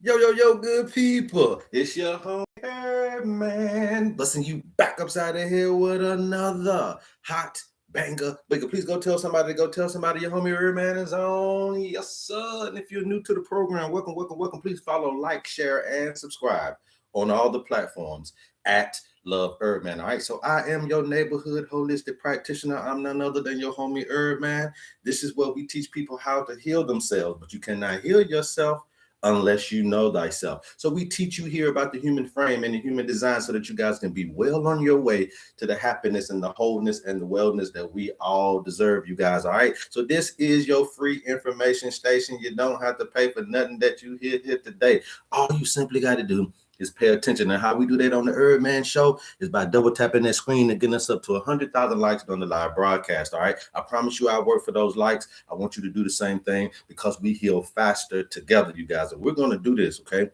Yo, good people. It's your homie HerbMan, busting you back upside the head with another hot banger. Please go tell somebody, your homie HerbMan is on. Yes, sir. And if you're new to the program, welcome. Please follow, like, share, and subscribe on all the platforms at Love HerbMan. All right, so I am your neighborhood holistic practitioner. I'm none other than your homie HerbMan. This is where we teach people how to heal themselves, but you cannot heal yourself unless you know thyself. So we teach you here about the human frame and the human design so that you guys can be well on your way to the happiness and the wholeness and the wellness that we all deserve, you guys. All right. So this is your free information station. You don't have to pay for nothing that you hear here today. All you simply got to do is pay attention. And how we do that on the HerbMan Show is by double tapping that screen and getting us up to 100,000 likes on the live broadcast. All right. I promise you I work for those likes. I want you to do the same thing because we heal faster together, you guys. And we're going to do this, okay?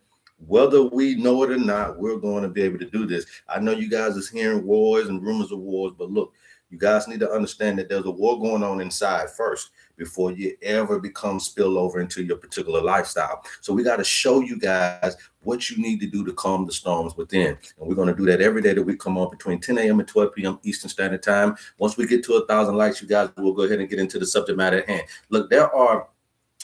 Whether we know it or not, we're going to be able to do this. I know you guys is hearing wars and rumors of wars, but look, you guys need to understand that there's a war going on inside first before you ever become spill over into your particular lifestyle. So we got to show you guys what you need to do to calm the storms within. And we're going to do that every day that we come on between 10 a.m. and 12 p.m. Eastern Standard Time. Once we get to 1,000 likes, you guys will go ahead and get into the subject matter at hand. Look,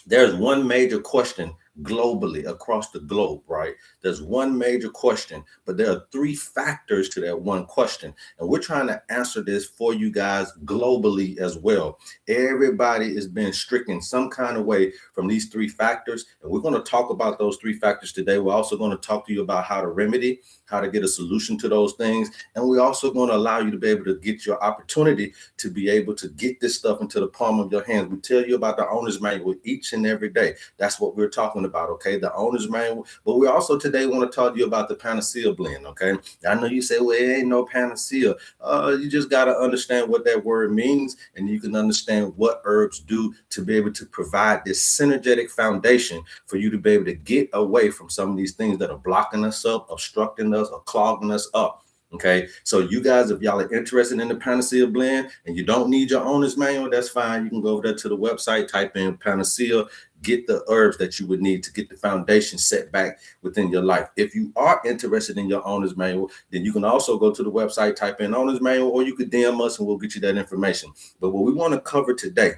there's one major question globally across the globe, right? There's one major question, but there are three factors to that one question. And we're trying to answer this for you guys globally as well. Everybody is being stricken some kind of way from these three factors. And we're going to talk about those three factors today. We're also going to talk to you about how to remedy, how to get a solution to those things. And we're also going to allow you to be able to get your opportunity to be able to get this stuff into the palm of your hands. We tell you about the owner's manual each and every day. That's what we're talking about, okay? The owner's manual. But we also today want to talk to you about the panacea blend, okay? I know you say, well, it ain't no panacea. You just got to understand what that word means, and you can understand what herbs do to be able to provide this synergetic foundation for you to be able to get away from some of these things that are blocking us up, obstructing us, or clogging us up. Okay, so you guys, if y'all are interested in the Panacea blend and you don't need your owner's manual, that's fine. You can go over there to the website, type in Panacea, get the herbs that you would need to get the foundation set back within your life. If you are interested in your owner's manual, then you can also go to the website, type in owner's manual, or you could DM us and we'll get you that information. But what we want to cover today,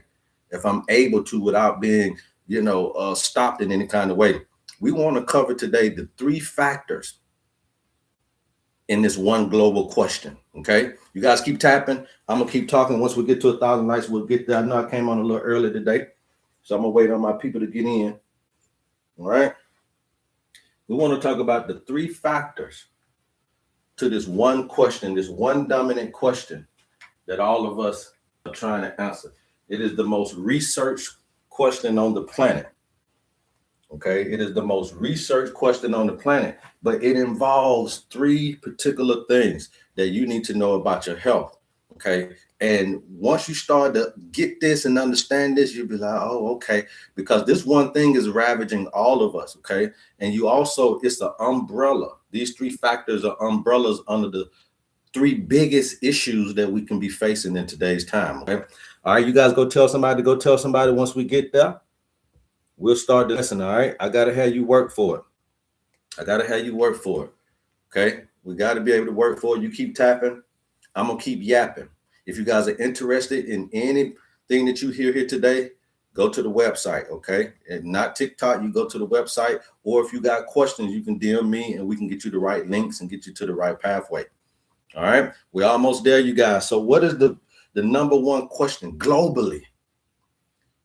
if I'm able to without being, stopped in any kind of way, we want to cover today the three factors in this one global question. Okay, you guys keep tapping. I'm gonna keep talking. Once we get to 1,000 likes, we'll get there. I know I came on a little early today, so I'm gonna wait on my people to get in. All right, we want to talk about the three factors to this one question, this one dominant question that all of us are trying to answer. It is the most researched question on the planet. Okay, it is the most researched question on the planet, but it involves three particular things that you need to know about your health. Okay, and once you start to get this and understand this, you'll be like, oh, okay, because this one thing is ravaging all of us. Okay, and you also, it's an umbrella. These three factors are umbrellas under the three biggest issues that we can be facing in today's time. Okay, all right, you guys go tell somebody. Once we get there. We'll start the lesson, all right? I got to have you work for it. Okay? We got to be able to work for it. You keep tapping. I'm going to keep yapping. If you guys are interested in anything that you hear here today, go to the website, okay? And not TikTok, you go to the website. Or if you got questions, you can DM me and we can get you the right links and get you to the right pathway. All right? We're almost there, you guys. So what is the number one question globally?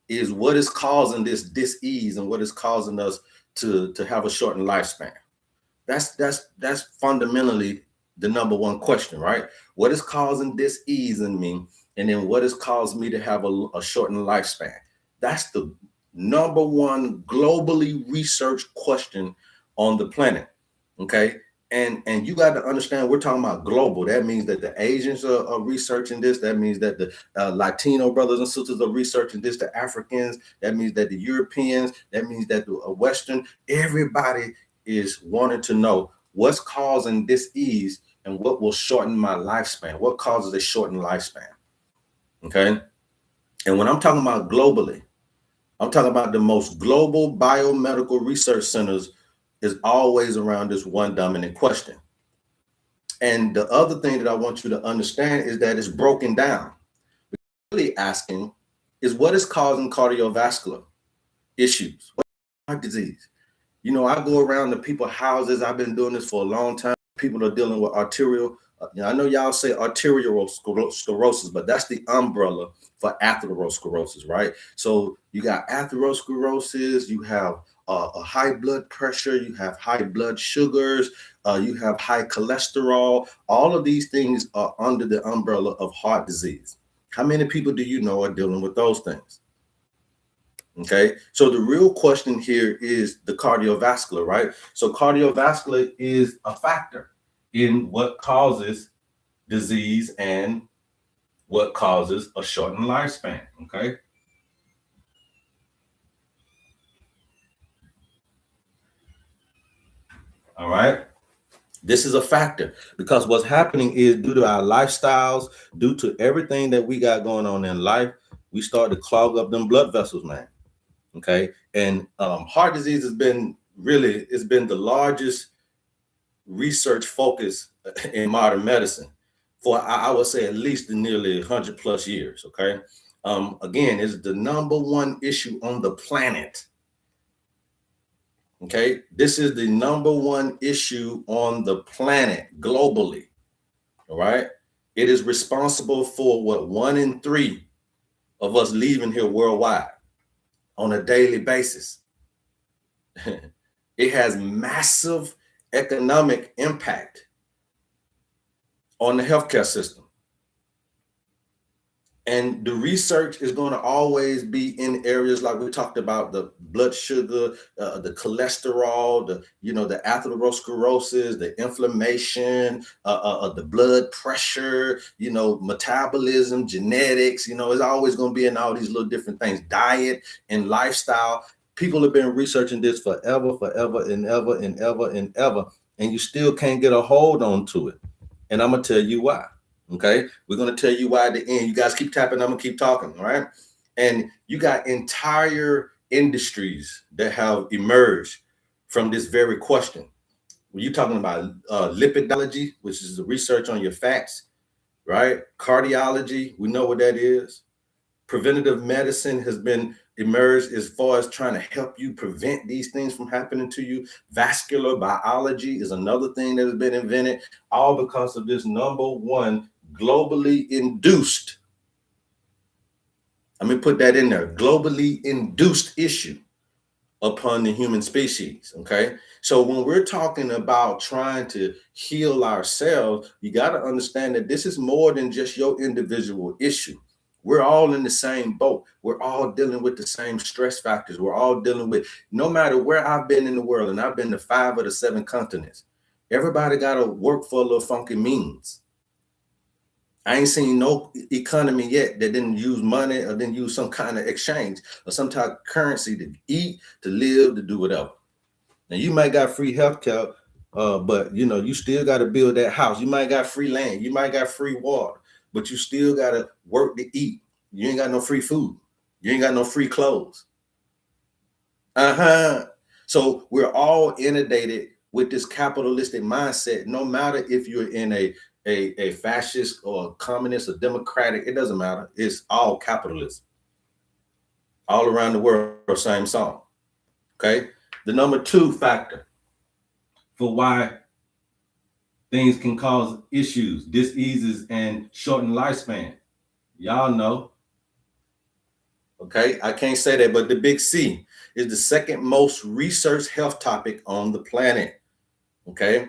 Is what is causing this dis-ease and what is causing us to have a shortened lifespan. That's fundamentally the number one question, right? What is causing dis-ease in me, and then what has caused me to have a shortened lifespan? That's the number one globally researched question on the planet. Okay. And you got to understand, we're talking about global. That means that the Asians are researching this. That means that the Latino brothers and sisters are researching this, the Africans. That means that the Europeans, that means that the Western, everybody is wanting to know what's causing this ease and what will shorten my lifespan. What causes a shortened lifespan? Okay. And when I'm talking about globally, I'm talking about the most global biomedical research centers is always around this one dominant question. And the other thing that I want you to understand is that it's broken down. Really asking is what is causing cardiovascular issues, heart disease. You know, I go around to people's houses. I've been doing this for a long time. People are dealing with arterial. I know y'all say arterial sclerosis, but that's the umbrella for atherosclerosis, right? So you got atherosclerosis, you have a high blood pressure, you have high blood sugars, you have high cholesterol. All of these things are under the umbrella of heart disease. How many people do you know are dealing with those things? Okay, so the real question here is the cardiovascular, right? So cardiovascular is a factor in what causes disease and what causes a shortened lifespan. Okay. All right. This is a factor because what's happening is due to our lifestyles, due to everything that we got going on in life, we start to clog up them blood vessels, man. Okay. And heart disease has been really, it's been the largest research focus in modern medicine for, I would say, at least nearly 100 plus years. Okay. Again, it's the number one issue on the planet. Okay. This is the number one issue on the planet globally. All right. It is responsible for what 1 in 3 of us leaving here worldwide on a daily basis. It has massive economic impact on the healthcare system. And the research is going to always be in areas like we talked about, the blood sugar, the cholesterol, the atherosclerosis, the inflammation, the blood pressure, metabolism, genetics. It's always going to be in all these little different things, diet and lifestyle. People have been researching this forever and ever and ever and ever, and you still can't get a hold onto it. And I'm going to tell you why. Okay, we're going to tell you why at the end. You guys keep tapping. I'm going to keep talking. All right. And you got entire industries that have emerged from this very question. When you're talking about lipidology, which is the research on your fats, right? Cardiology, we know what that is. Preventative medicine has been emerged as far as trying to help you prevent these things from happening to you. Vascular biology is another thing that has been invented, all because of this number one globally induced. Let me put that in there, globally induced issue upon the human species. Okay. So when we're talking about trying to heal ourselves, you got to understand that this is more than just your individual issue. We're all in the same boat. We're all dealing with the same stress factors. We're all dealing with, no matter where I've been in the world, and I've been to 5 of the 7 continents, everybody got to work for a little funky means. I ain't seen no economy yet that didn't use money or didn't use some kind of exchange or some type of currency to eat, to live, to do whatever. Now you might got free healthcare, but you still got to build that house. You might got free land. You might got free water, but you still got to work to eat. You ain't got no free food. You ain't got no free clothes. So we're all inundated with this capitalistic mindset. No matter if you're in a fascist or a communist or democratic, it doesn't matter. It's all capitalism. All around the world, same song. Okay. The number 2 factor for why things can cause issues, diseases, and shorten lifespan. Y'all know. Okay, I can't say that, but the big C is the second most researched health topic on the planet. Okay,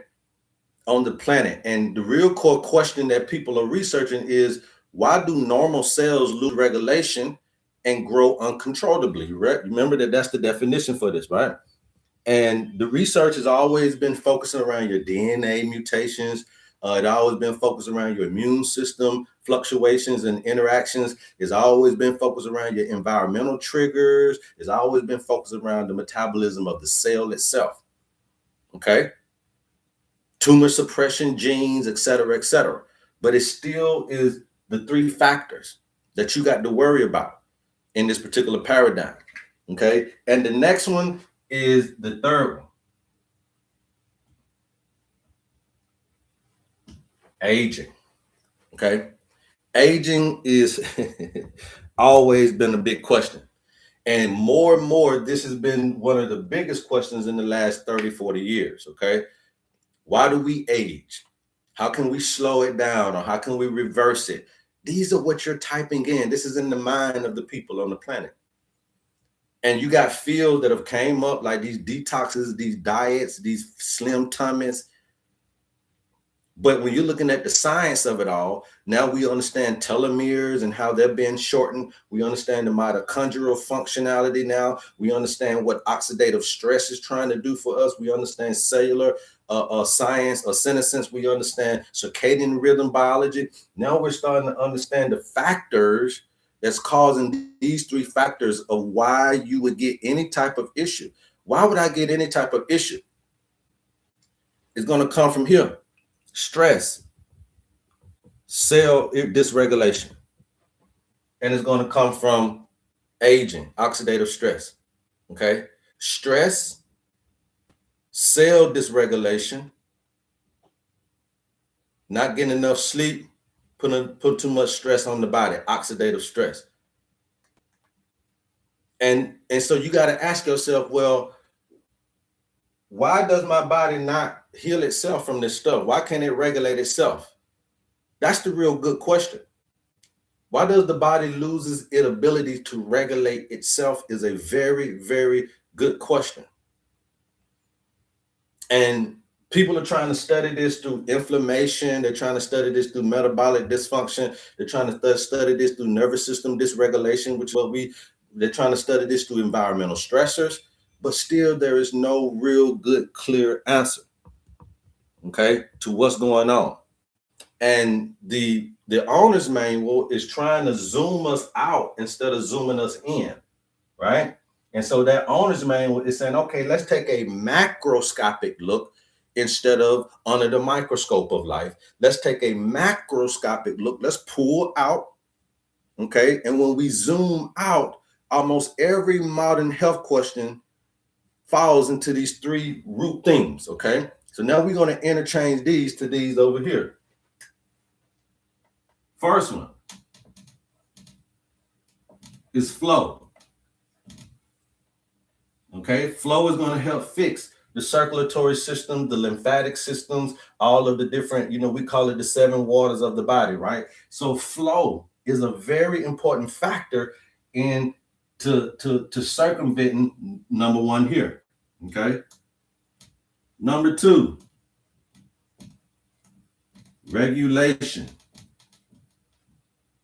on the planet. And the real core question that people are researching is, why do normal cells lose regulation and grow uncontrollably? Right? Remember that's the definition for this, right? And the research has always been focusing around your DNA mutations. It always been focused around your immune system fluctuations and interactions. It's always been focused around your environmental triggers. It's always been focused around the metabolism of the cell itself. Okay. Tumor suppression genes, et cetera, et cetera. But it still is the 3 factors that you got to worry about in this particular paradigm. Okay. And the next one is the third one. Aging. Okay. Aging is always been a big question. And more, this has been one of the biggest questions in the last 30, 40 years. Okay. Why do we age? How can we slow it down or how can we reverse it? These are what you're typing in. This is in the mind of the people on the planet. And you got fields that have came up like these detoxes, these diets, these slim tummies. But when you're looking at the science of it all, now we understand telomeres and how they're being shortened. We understand the mitochondrial functionality now. We understand what oxidative stress is trying to do for us. We understand cellular science or senescence. We understand circadian rhythm biology. Now we're starting to understand the factors that's causing these three factors of why you would get any type of issue. Why would I get any type of issue? It's going to come from here. Stress, cell dysregulation, and it's going to come from aging, oxidative stress. Okay, stress, cell dysregulation, not getting enough sleep, put too much stress on the body, oxidative stress. And so you got to ask yourself, well, why does my body not heal itself from this stuff? Why can't it regulate itself? That's the real good question. Why does the body loses its ability to regulate itself is a very, very good question. And people are trying to study this through inflammation. They're trying to study this through metabolic dysfunction. They're trying to study this through nervous system dysregulation, which is what they're trying to study this through environmental stressors. But still, there is no real good, clear answer, okay, to what's going on. And the owner's manual is trying to zoom us out instead of zooming us in, right? And so that owner's manual is saying, okay, let's take a macroscopic look instead of under the microscope of life. Let's take a macroscopic look. Let's pull out, okay? And when we zoom out, almost every modern health question falls into these three root themes, okay? So now we're going to interchange these to these over here. First one is flow. Okay, flow is going to help fix the circulatory system, the lymphatic systems, all of the different, we call it the 7 waters of the body, right? So flow is a very important factor in to circumventing number one here. Okay. Number 2, regulation.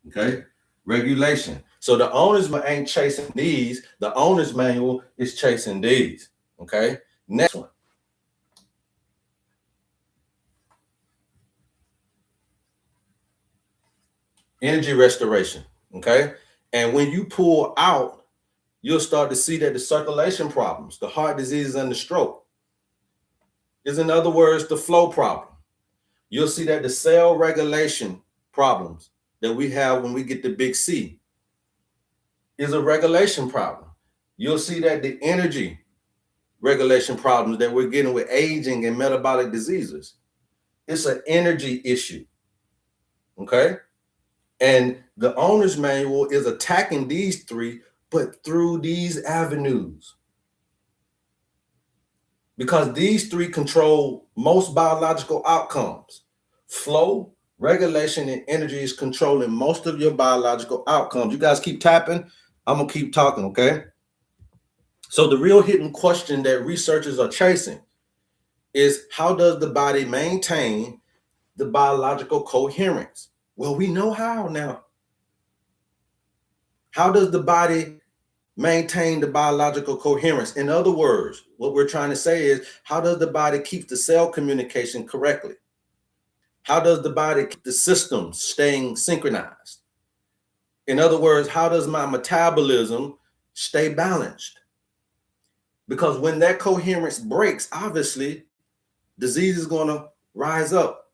Okay, regulation. So the owner's manual ain't chasing these. The owner's manual is chasing these. Okay, next one. Energy restoration. Okay, and when you pull out, you'll start to see that the circulation problems, the heart diseases and the stroke is, in other words, the flow problem. You'll see that the cell regulation problems that we have when we get the big C is a regulation problem. You'll see that the energy regulation problems that we're getting with aging and metabolic diseases, it's an energy issue. Okay. And the owner's manual is attacking these three, but through these avenues. Because these three control most biological outcomes. Flow, regulation, and energy is controlling most of your biological outcomes. You guys keep tapping. I'm going to keep talking, okay? So the real hidden question that researchers are chasing is, how does the body maintain the biological coherence? Well, we know how now. How does the body maintain the biological coherence? In other words, what we're trying to say is, how does the body keep the cell communication correctly? How does the body keep the systems staying synchronized? In other words, how does my metabolism stay balanced? Because when that coherence breaks, obviously, disease is going to rise up.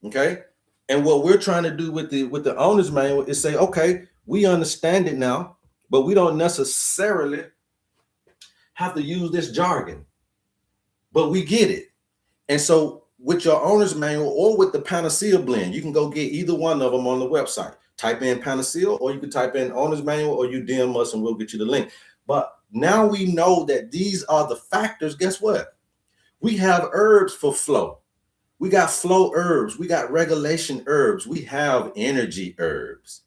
Okay? And what we're trying to do with the owner's manual is say, okay, we understand it now, but we don't necessarily have to use this jargon, but we get it. And so with your owner's manual or with the Panacea blend. You can go get either one of them on the website. Type in Panacea, or you can type in owner's manual, or you DM us and we'll get you the link. But now we know that these are the factors. Guess what? We have herbs for flow. We got flow herbs. We got regulation herbs. We have energy herbs.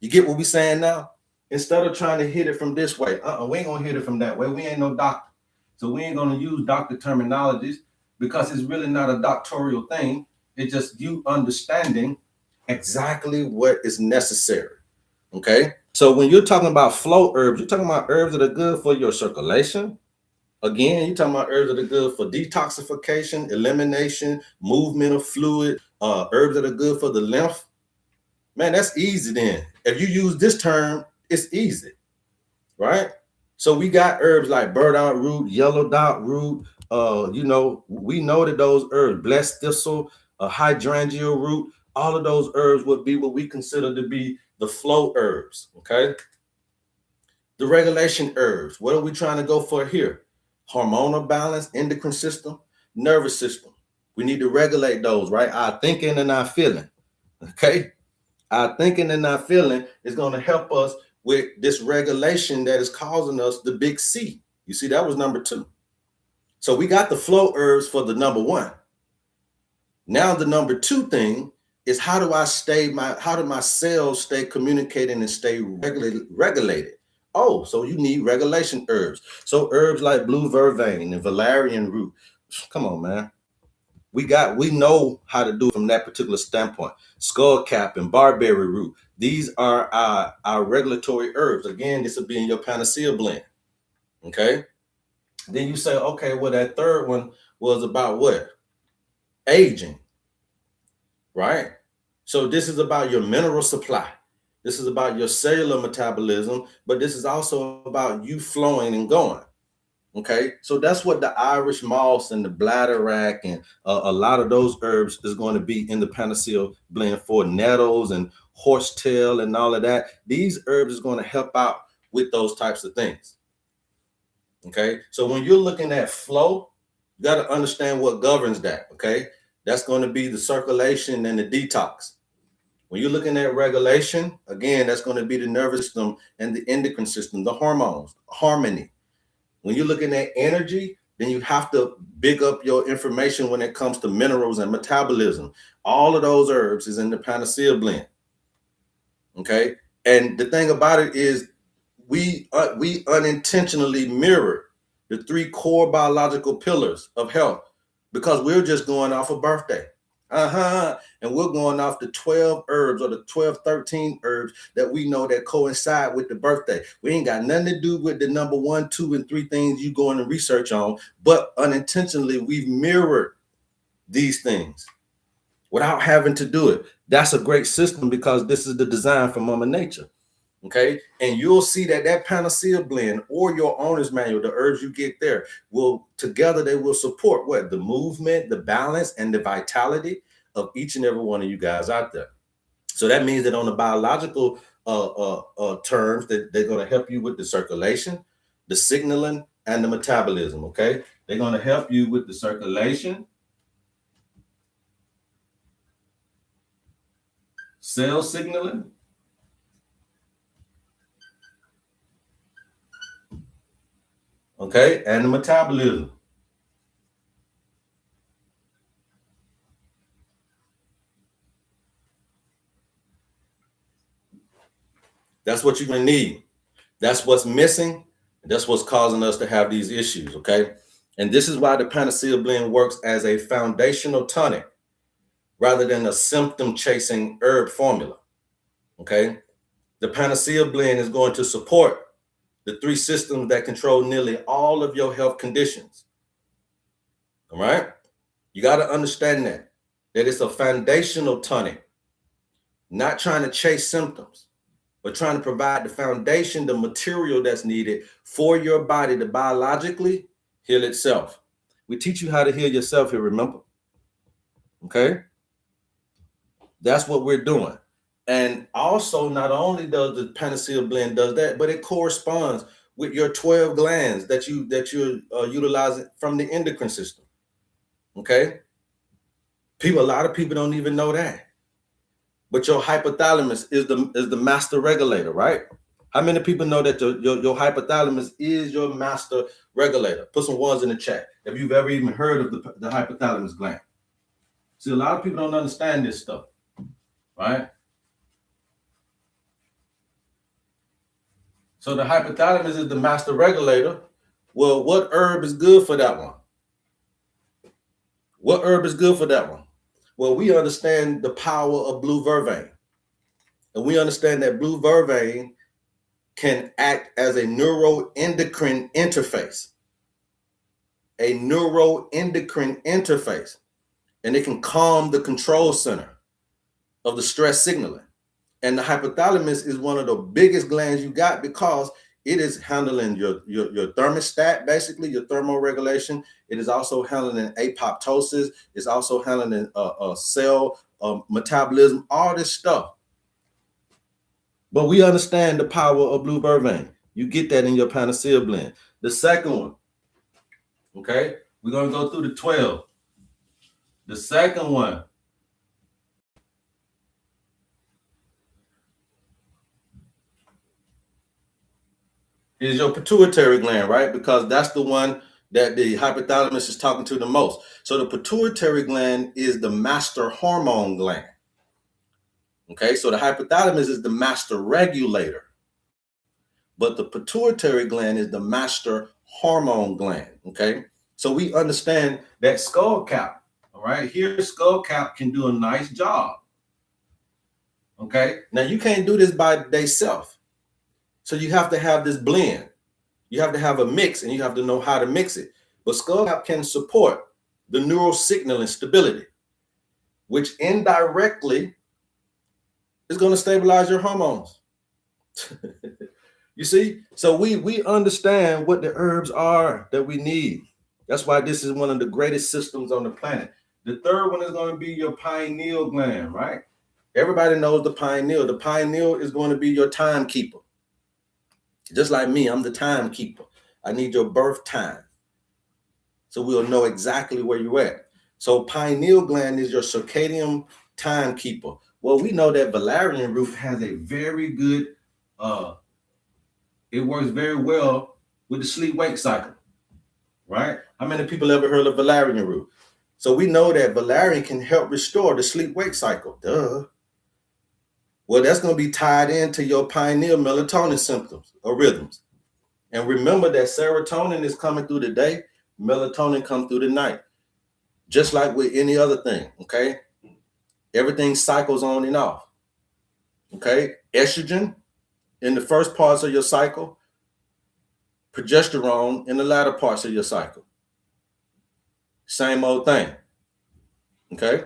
You get what we saying now? Instead of trying to hit it from this way, we ain't gonna hit it from that way. We ain't no doctor. So we ain't gonna use doctor terminologies because it's really not a doctorial thing. It's just you understanding exactly what is necessary. Okay? So when you're talking about flow herbs, you're talking about herbs that are good for your circulation. Again, you're talking about herbs that are good for detoxification, elimination, movement of fluid, herbs that are good for the lymph. Man, that's easy then. If you use this term, it's easy, right? So we got herbs like burdock root, yellow dot root. We know that those herbs, blessed thistle, hydrangea root, all of those herbs would be what we consider to be the flow herbs, okay? The regulation herbs, what are we trying to go for here? Hormonal balance, endocrine system, nervous system. We need to regulate those, right? Our thinking and our feeling, okay? Our thinking and our feeling is going to help us with this regulation that is causing us the big C. You see, that was number 2. So we got the flow herbs for the number 1. Now the number 2 thing is how do my cells stay communicating and stay regulated? Oh, so you need regulation herbs. So herbs like blue vervain and valerian root. Come on, man. We know how to do it from that particular standpoint. Skullcap and barberry root. These are our regulatory herbs. Again, this will be in your Panacea blend. Okay. Then you say, okay, well, that third one was about what? Aging. Right? So this is about your mineral supply. This is about your cellular metabolism, but this is also about you flowing and going. Okay, so that's what the Irish moss and the bladderwrack and a lot of those herbs is going to be in the Panacea blend for nettles and horsetail and all of that. These herbs is going to help out with those types of things. Okay, so when you're looking at flow, you got to understand what governs that. Okay, that's going to be the circulation and the detox. When you're looking at regulation, again, that's going to be the nervous system and the endocrine system, the hormones, harmony. When you're looking at energy, then you have to big up your information when it comes to minerals and metabolism. All of those herbs is in the Panacea blend. Okay. And the thing about it is we unintentionally mirror the 3 core biological pillars of health because we're just going off a birthday. And we're going off the 12 herbs or the 12, 13 herbs that we know that coincide with the birthday. We ain't got nothing to do with the number 1, 2, and 3 things you going to research on, but unintentionally we've mirrored these things without having to do it. That's a great system because this is the design from Mother Nature. Okay, and you'll see that Panacea blend or your owner's manual, the herbs you get there, they will support what? The movement, the balance, and the vitality of each and every one of you guys out there. So that means that on the biological terms, that they're going to help you with the circulation, the signaling, and the metabolism. Okay, they're going to help you with the circulation, cell signaling, okay, and the metabolism. That's what you're going to need. That's what's missing. That's what's causing us to have these issues, okay? And this is why the Panacea blend works as a foundational tonic rather than a symptom-chasing herb formula, okay? The Panacea blend is going to support the 3 systems that control nearly all of your health conditions, all right? You got to understand that it's a foundational tonic, not trying to chase symptoms, but trying to provide the foundation, the material that's needed for your body to biologically heal itself. We teach you how to heal yourself here, remember? Okay? That's what we're doing. And also, not only does the Panacea blend does that, but it corresponds with your 12 glands that you're utilizing from the endocrine system. Okay? A lot of people don't even know that. But your hypothalamus is the master regulator, right? How many people know that your hypothalamus is your master regulator? Put some ones in the chat if you've ever even heard of the hypothalamus gland. See, a lot of people don't understand this stuff, right? So the hypothalamus is the master regulator. Well, what herb is good for that one? What herb is good for that one? Well, we understand the power of blue vervain. And we understand that blue vervain can act as a neuroendocrine interface. A neuroendocrine interface. And it can calm the control center of the stress signaling. And the hypothalamus is one of the biggest glands you got because it is handling your thermostat, basically your thermoregulation. It is also handling apoptosis. It's also handling cell metabolism, all this stuff. But we understand the power of blue vervain. You get that in your panacea blend. The second one, okay, we're going to go through the 12. The second one is your pituitary gland, right? Because that's the one that the hypothalamus is talking to the most. So the pituitary gland is the master hormone gland. Okay, so the hypothalamus is the master regulator, but the pituitary gland is the master hormone gland. Okay, so we understand that skull cap. All right, here skull cap can do a nice job. Okay, now you can't do this by themselves, so you have to have this blend. You have to have a mix, and you have to know how to mix it. But skull cap can support the neural signaling stability, which indirectly is going to stabilize your hormones. You see? So we understand what the herbs are that we need. That's why this is one of the greatest systems on the planet. The third one is going to be your pineal gland, right? Everybody knows the pineal. The pineal is going to be your timekeeper. Just like me, I'm the timekeeper. I need your birth time, so we'll know exactly where you're at. So pineal gland is your circadian timekeeper. Well, we know that valerian root has a very good, it works very well with the sleep-wake cycle, right? How many people ever heard of valerian root? So we know that valerian can help restore the sleep-wake cycle. Duh. Well, that's going to be tied into your pineal melatonin symptoms or rhythms. And remember that serotonin is coming through the day, melatonin comes through the night. Just like with any other thing, okay? Everything cycles on and off, okay? Estrogen in the first parts of your cycle, progesterone in the latter parts of your cycle. Same old thing, okay?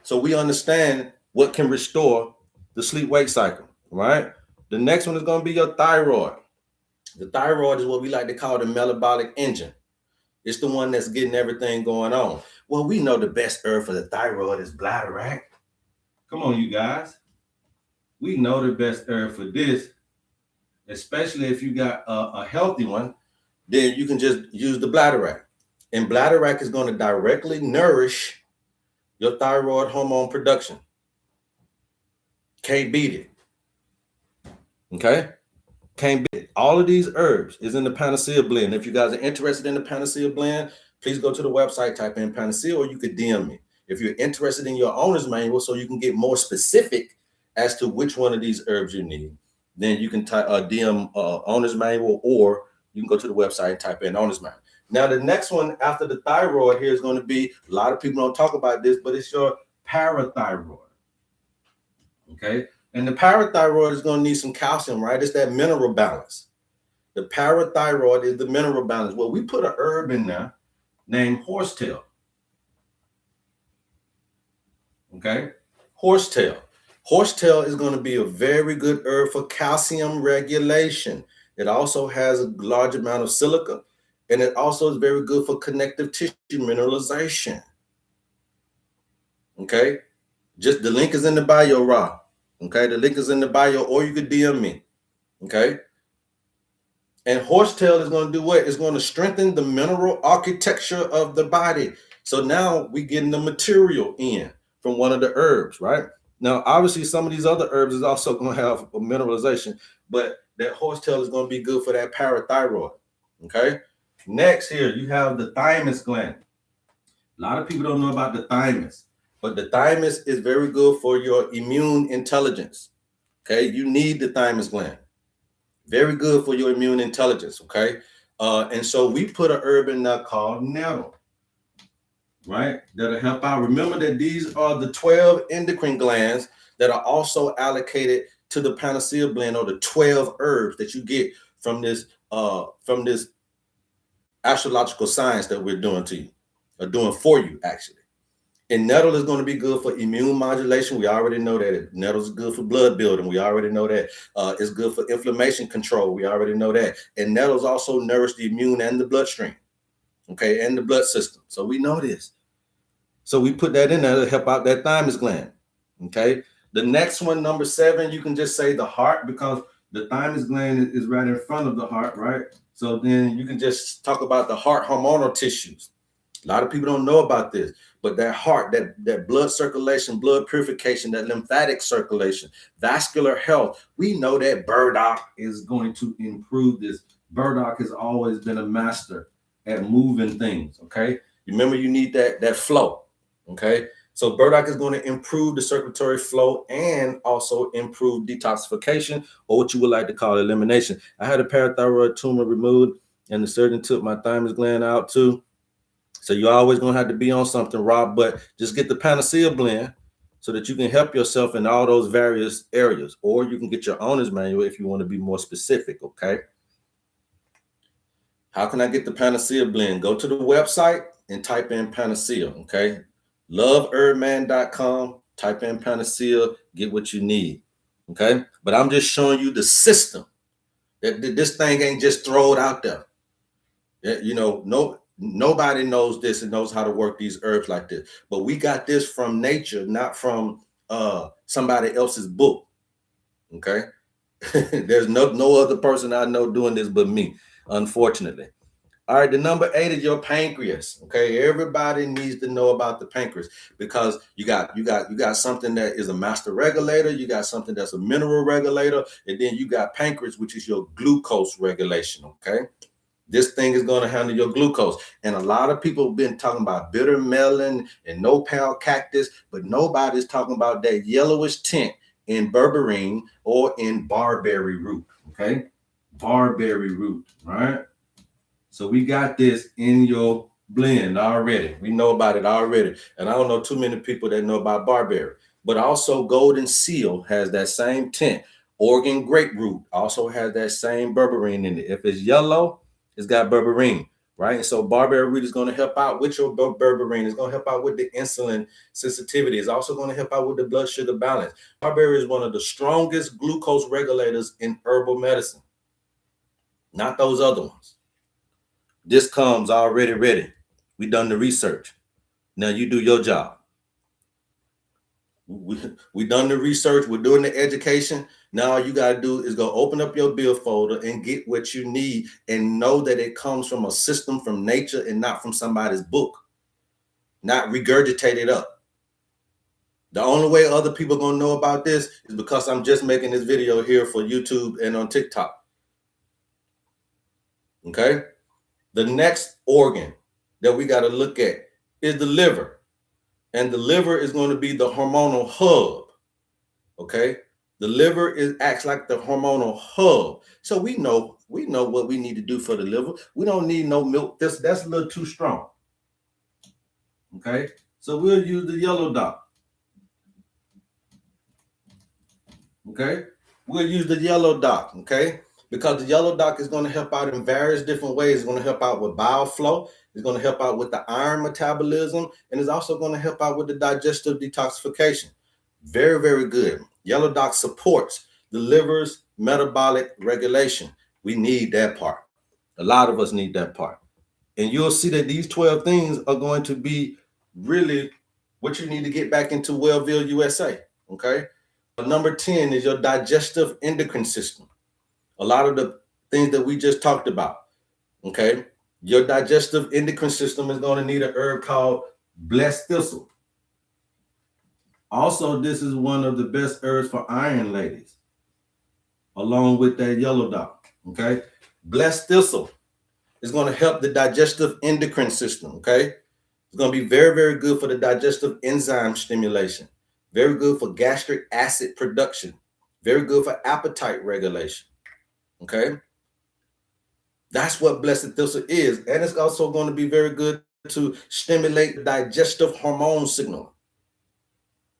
So we understand what can restore the sleep-wake cycle, right? The next one is going to be your thyroid. The thyroid is what we like to call the metabolic engine. It's the one that's getting everything going on. Well, we know the best herb for the thyroid is bladderwrack. Come on, you guys. We know the best herb for this, especially if you got a healthy one, then you can just use the bladderwrack. And bladderwrack is going to directly nourish your thyroid hormone production. Can't beat it. Okay? Can't beat it. All of these herbs is in the Panacea blend. If you guys are interested in the Panacea blend, please go to the website, type in Panacea, or you could DM me. If you're interested in your owner's manual so you can get more specific as to which one of these herbs you need, then you can DM owner's manual, or you can go to the website and type in owner's manual. Now, the next one after the thyroid here is going to be, a lot of people don't talk about this, but it's your parathyroid. Okay? And the parathyroid is going to need some calcium, right? It's that mineral balance. The parathyroid is the mineral balance. Well, we put a herb in there named horsetail. Okay? Horsetail. Horsetail is going to be a very good herb for calcium regulation. It also has a large amount of silica, and it also is very good for connective tissue mineralization. Okay? Just the link is in the bio, Ra. Okay? The link is in the bio, or you could DM me. Okay? And horsetail is going to do what? It's going to strengthen the mineral architecture of the body. So now we getting the material in from one of the herbs, right? Now, obviously, some of these other herbs is also going to have a mineralization, but that horsetail is going to be good for that parathyroid. Okay. Next, here you have the thymus gland. A lot of people don't know about the thymus, but the thymus is very good for your immune intelligence. Okay. You need the thymus gland. Very good for your immune intelligence, okay? And so we put a herb in there called nettle, right? That'll help out. Remember that these are the 12 endocrine glands that are also allocated to the panacea blend, or the 12 herbs that you get from this astrological science that we're doing to you, or doing for you, actually. And nettle is going to be good for immune modulation. We already know that. Nettle is good for blood building. We already know that. It's good for inflammation control. We already know that. And nettles also nourish the immune and the bloodstream, okay, and the blood system. So we know this. So we put that in there to help out that thymus gland, okay? The next one, number 7, you can just say the heart, because the thymus gland is right in front of the heart, right? So then you can just talk about the heart hormonal tissues. A lot of people don't know about this, but that heart, that blood circulation, blood purification, that lymphatic circulation, vascular health, we know that burdock is going to improve this. Burdock has always been a master at moving things, okay? Remember, you need that flow, okay? So burdock is going to improve the circulatory flow and also improve detoxification, or what you would like to call elimination. I had a parathyroid tumor removed, and the surgeon took my thymus gland out too. So you're always going to have to be on something, Rob, but just get the panacea blend so that you can help yourself in all those various areas, or you can get your owner's manual if you want to be more specific, okay? How can I get the panacea blend? Go to the website and type in panacea, okay? LoveHerbMan.com, type in panacea, get what you need, okay? But I'm just showing you the system. That this thing ain't just thrown out there. You know, nobody knows this and knows how to work these herbs like this, but we got this from nature, not from somebody else's book, okay? There's no other person I know doing this but me, unfortunately. All right, the number 8 is your pancreas, okay? Everybody needs to know about the pancreas, because you got something that is a master regulator, you got something that's a mineral regulator, and then you got pancreas, which is your glucose regulation, okay? This thing is going to handle your glucose. And a lot of people have been talking about bitter melon and nopal cactus, but nobody's talking about that yellowish tint in berberine or in barberry root, okay? Barberry root, right? So we got this in your blend already. We know about it already. And I don't know too many people that know about barberry. But also golden seal has that same tint. Oregon grapefruit also has that same berberine in it. If it's yellow, it's got berberine, right? And so barberry root is going to help out with your berberine. It's going to help out with the insulin sensitivity. It's also going to help out with the blood sugar balance. Barberry is one of the strongest glucose regulators in herbal medicine, not those other ones. This comes already ready. We done the research. Now you do your job. We done the research. We're doing the education. Now all you got to do is go open up your bill folder and get what you need, and know that it comes from a system from nature and not from somebody's book, not regurgitate it up. The only way other people are going to know about this is because I'm just making this video here for YouTube and on TikTok. Okay? The next organ that we got to look at is the liver. And the liver is going to be the hormonal hub, okay? The liver acts like the hormonal hub. So we know what we need to do for the liver. We don't need no milk. That's a little too strong, okay? So we'll use the yellow dot, okay? We'll use the yellow dot, okay? Because the yellow dot is going to help out in various different ways. It's going to help out with bile flow. It's going to help out with the iron metabolism, and it's also going to help out with the digestive detoxification. Very, very good. Yellow dot supports the liver's metabolic regulation. We need that part. A lot of us need that part. And you'll see that these 12 things are going to be really what you need to get back into Wellville, USA, okay? Number 10 is your digestive endocrine system. A lot of the things that we just talked about. Okay, your digestive endocrine system is going to need a herb called blessed thistle. Also, this is one of the best herbs for iron ladies, along with that yellow dot. Okay, blessed thistle is going to help the digestive endocrine system. Okay, it's going to be very, very good for the digestive enzyme stimulation, very good for gastric acid production, very good for appetite regulation. Okay, that's what blessed thistle is. And it's also going to be very good to stimulate the digestive hormone signal,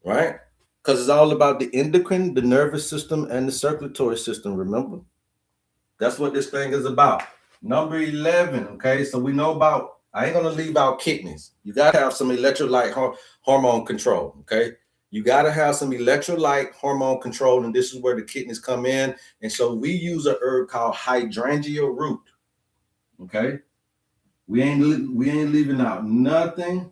right? Because it's all about the endocrine, the nervous system, and the circulatory system, remember? That's what this thing is about. Number 11, okay? So we know about, I ain't going to leave out kidneys. You got to have some electrolyte hormone control, okay? You got to have some electrolyte hormone control, and this is where the kidneys come in. And so we use a herb called hydrangea root, okay? We ain't leaving out nothing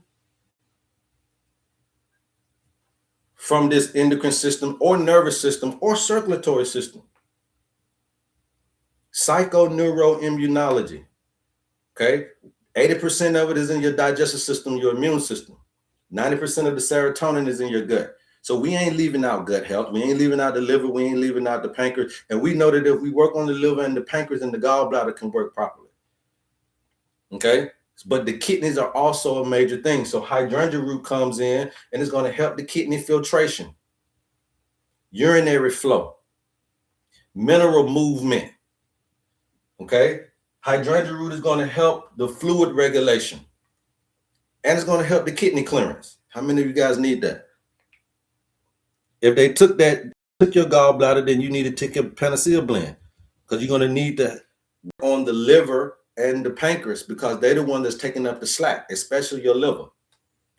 from this endocrine system or nervous system or circulatory system. Psychoneuroimmunology, okay? 80% of it is in your digestive system, your immune system. 90% of the serotonin is in your gut. So we ain't leaving out gut health. We ain't leaving out the liver. We ain't leaving out the pancreas. And we know that if we work on the liver and the pancreas and the gallbladder can work properly. Okay? But the kidneys are also a major thing. So hydrangea root comes in and it's going to help the kidney filtration, urinary flow, mineral movement. Okay? Hydrangea root is going to help the fluid regulation. And it's going to help the kidney clearance. How many of you guys need that? If they took your gallbladder, then you need to take your panacea blend, because you're going to need that on the liver and the pancreas, because they're the one that's taking up the slack, especially your liver.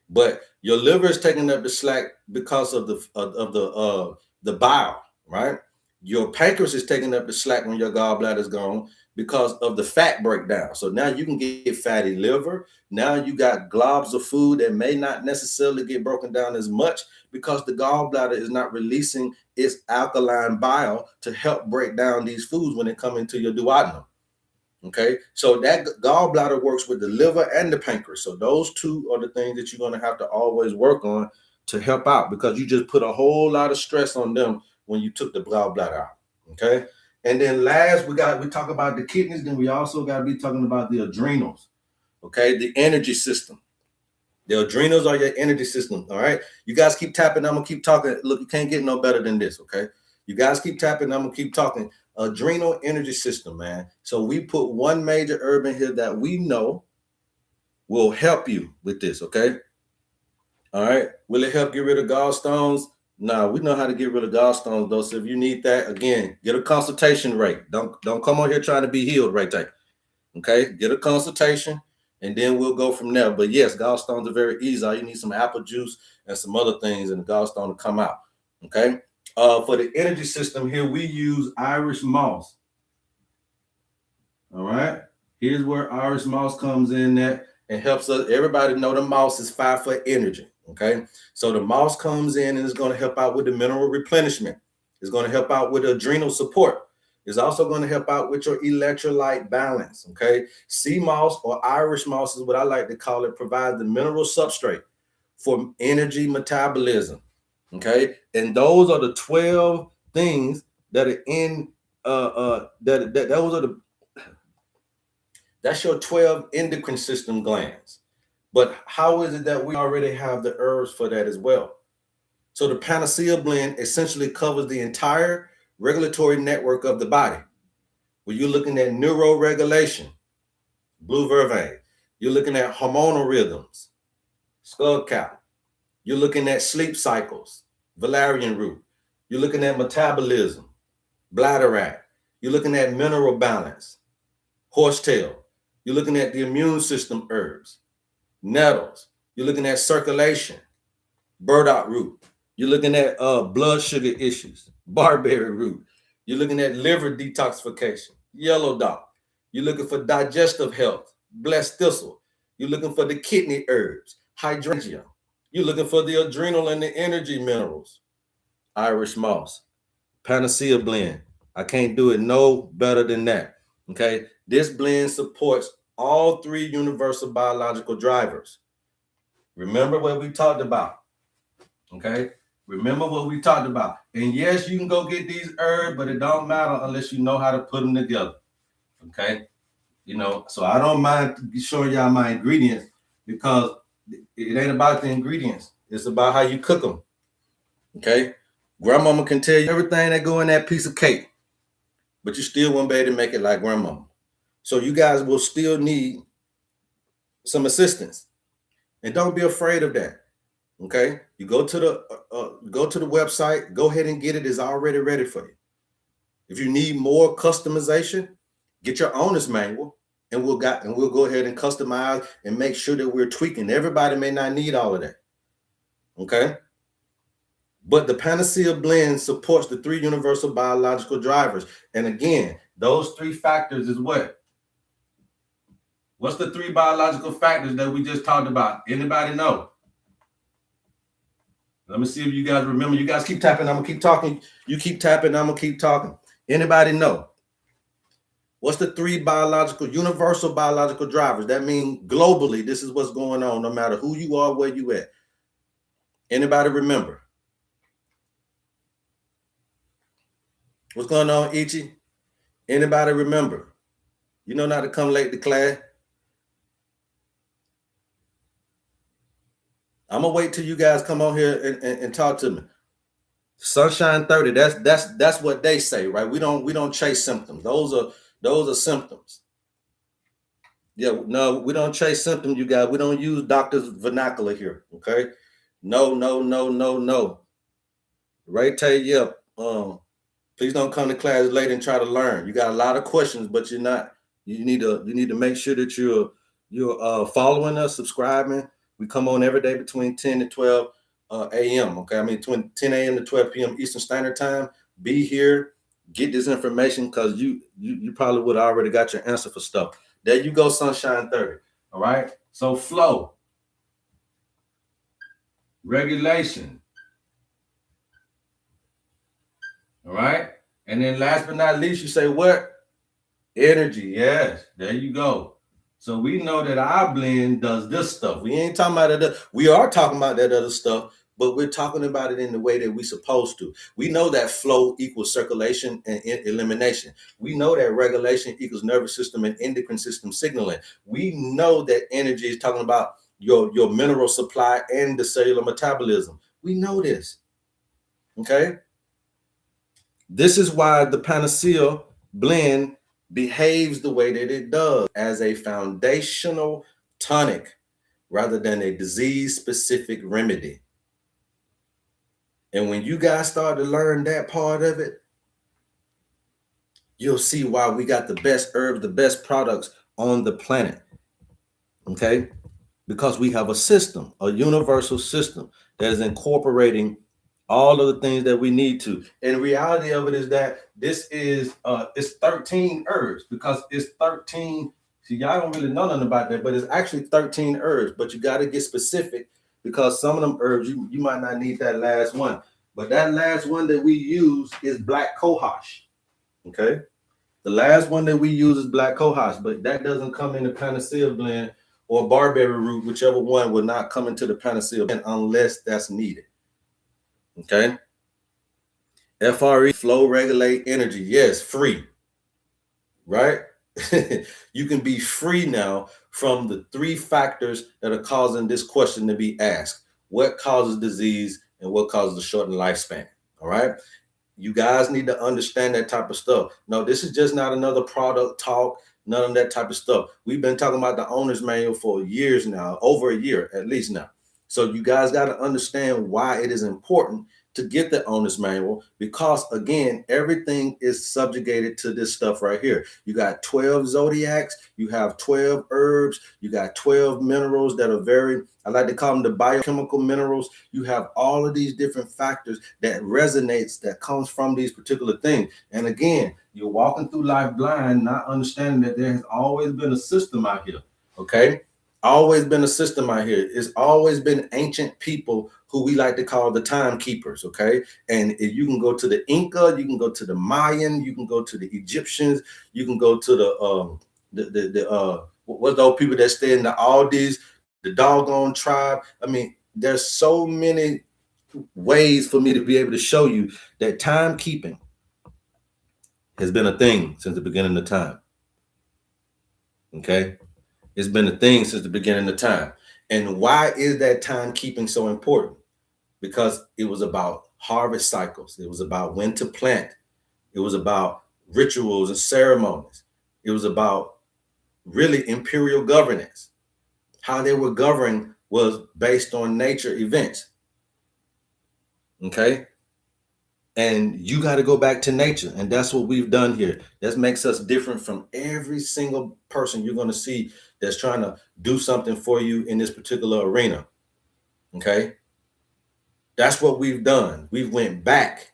But your liver is taking up the slack because of the bile, right? Your pancreas is taking up the slack when your gallbladder is gone because of the fat breakdown. So now you can get fatty liver. Now you got globs of food that may not necessarily get broken down as much because the gallbladder is not releasing its alkaline bile to help break down these foods when they come into your duodenum. Okay, so that gallbladder works with the liver and the pancreas. So those two are the things that you're going to have to always work on to help out, because you just put a whole lot of stress on them when you took the gallbladder out. Okay, and then last we talk about the kidneys, then we also got to be talking about the adrenals. Okay, the energy system. The adrenals are your energy system. All right, you guys keep tapping. I'm gonna keep talking. Look, you can't get no better than this. Okay, you guys keep tapping. I'm gonna keep talking. Adrenal energy system, man. So we put one major herb in here that we know will help you with this. Okay. All right. Will it help get rid of gallstones? No, we know how to get rid of gallstones though. So if you need that, again, get a consultation rate. Don't come on here trying to be healed right there. Okay. Get a consultation and then we'll go from there. But yes, gallstones are very easy. All you need some apple juice and some other things and the gallstone will come out. Okay. For the energy system here, we use Irish moss. All right. Here's where Irish moss comes in that and helps us. Everybody know the moss is 5 for energy. Okay. So the moss comes in and it's going to help out with the mineral replenishment. It's going to help out with adrenal support. It's also going to help out with your electrolyte balance. Okay. Sea moss or Irish moss is what I like to call it, provides the mineral substrate for energy metabolism. Okay, and those are the 12 things that are in those are that's your 12 endocrine system glands. But how is it that we already have the herbs for that as well? So the panacea blend essentially covers the entire regulatory network of the body. When you're looking at neuroregulation, blue vervain, you're looking at hormonal rhythms, skullcap, you're looking at sleep cycles, valerian root. You're looking at metabolism, bladderwrack. You're looking at mineral balance, horsetail. You're looking at the immune system herbs, nettles. You're looking at circulation, burdock root. You're looking at blood sugar issues, barberry root. You're looking at liver detoxification, yellow dot. You're looking for digestive health, blessed thistle. You're looking for the kidney herbs, hydrangea. You're looking for the adrenal and the energy minerals, Irish moss, panacea blend. I can't do it no better than that. Okay, this blend supports all three universal biological drivers. Remember what we talked about. Okay, remember what we talked about. And yes, you can go get these herbs, but it don't matter unless you know how to put them together. Okay, so I don't mind showing y'all my ingredients because it ain't about the ingredients. It's about how you cook them. Okay, grandmama can tell you everything that go in that piece of cake, but you still won't be able to make it like grandmama. So you guys will still need some assistance, and don't be afraid of that. Okay, you go to the website, go ahead and get it. It's already ready for you. If you need more customization, get your owner's manual, and we'll go ahead and customize and make sure that we're tweaking. Everybody may not need all of that. Okay, but the Panacea blend supports the three universal biological drivers, and again, those three factors is what? What's the three biological factors that we just talked about? Anybody know? Let me see if you guys remember. You guys keep tapping. I'm gonna keep talking. You keep tapping. I'm gonna keep talking. Anybody know? What's the three universal biological drivers? That means globally, this is what's going on, no matter who you are, where you at. Anybody remember? What's going on, Ichi? Anybody remember? You know not to come late to class. I'm gonna wait till you guys come on here and talk to me. Sunshine 30. That's what they say, right? We don't chase symptoms. Those are symptoms. Yeah, no, we don't chase symptoms, you guys. We don't use doctor's vernacular here. Okay. No. Ray Tay, yeah. Please don't come to class late and try to learn. You got a lot of questions, but you need to make sure that you're following us, subscribing. We come on every day between 10 and 12 a.m. Okay, I mean between 10 a.m. to 12 p.m. Eastern Standard Time. Be here, get this information because you probably would have already got your answer for stuff. There you go, Sunshine 30. All right. So flow, regulation. All right. And then last but not least, you say what? Energy. Yes. There you go. So we know that our blend does this stuff. We ain't talking about it. We are talking about that other stuff, but we're talking about it in the way that we're supposed to. We know that flow equals circulation and elimination. We know that regulation equals nervous system and endocrine system signaling. We know that energy is talking about your mineral supply and the cellular metabolism. We know this. Okay. This is why the Panacea blend behaves the way that it does as a foundational tonic rather than a disease-specific remedy. And when you guys start to learn that part of it, you'll see why we got the best herbs, the best products on the planet. Okay? Because we have a system, a universal system that is incorporating all of the things that we need to. And the reality of it is that this is it's 13 herbs because it's 13. See, y'all don't really know nothing about that, but it's actually 13 herbs. But you got to get specific because some of them herbs you might not need that last one. But that last one that we use is black cohosh. Okay. The last one that we use is black cohosh, but that doesn't come in the Panacea blend or barberry root, whichever one will not come into the Panacea blend unless that's needed. Okay. FRE, flow, regulate, energy. Yes, free. Right? You can be free now from the three factors that are causing this question to be asked. What causes disease and what causes a shortened lifespan? All right. You guys need to understand that type of stuff. No, this is just not another product talk, none of that type of stuff. We've been talking about the owner's manual for years now, over a year at least now. So you guys got to understand why it is important to get the owner's manual because, again, everything is subjugated to this stuff right here. You got 12 zodiacs, you have 12 herbs, you got 12 minerals that are very, I like to call them the biochemical minerals. You have all of these different factors that resonates, that comes from these particular things. And again, you're walking through life blind, not understanding that there has always been a system out here, okay? always been a system out here. It's always been ancient people who we like to call the timekeepers, okay? And if you can go to the Inca, you can go to the Mayan, you can go to the Egyptians, you can go to what's those people that stay in the Aldis, the doggone tribe. I mean, there's so many ways for me to be able to show you that timekeeping has been a thing since the beginning of time. Okay? It's been a thing since the beginning of time. And why is that timekeeping so important? Because it was about harvest cycles. It was about when to plant. It was about rituals and ceremonies. It was about really imperial governance. How they were governed was based on nature events. Okay? And you got to go back to nature. And that's what we've done here. That makes us different from every single person you're going to see that's trying to do something for you in this particular arena. Okay? That's what we've done. We've went back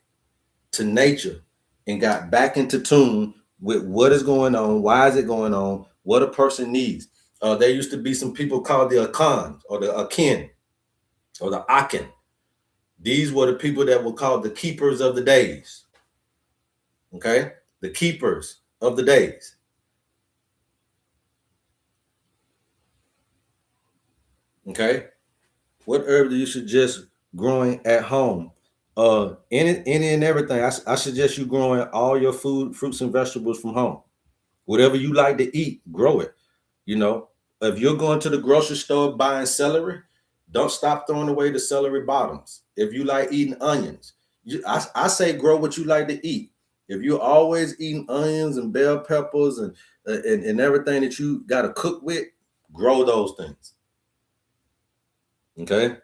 to nature and got back into tune with what is going on, why is it going on, what a person needs. There used to be some people called the Akan or the Akin or the Akin. These were the people that were called the keepers of the days. Okay? The keepers of the days. Okay? What herbs do you suggest growing at home? Any and everything. I suggest you growing all your food, fruits and vegetables from home. Whatever you like to eat, grow it. You know, if you're going to the grocery store buying celery, don't stop throwing away the celery bottoms. If you like eating onions, I say grow what you like to eat. If you're always eating onions and bell peppers and everything that you got to cook with, grow those things. Okay.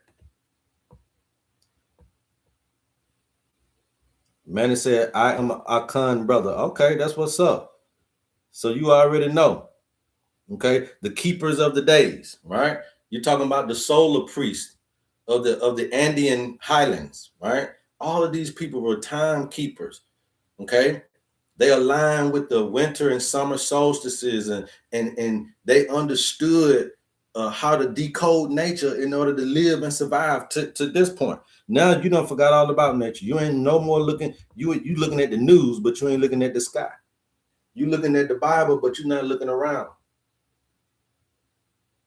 Manny said, I am a Akan brother. Okay, that's what's up. So you already know. Okay, the keepers of the days, right? You're talking about the solar priest of the Andean highlands, right? All of these people were timekeepers. Okay, they aligned with the winter and summer solstices, and they understood how to decode nature in order to live and survive to this point. Now you don't forgot all about nature. You ain't no more looking. You looking at the news, but you ain't looking at the sky. You looking at the Bible, but you're not looking around.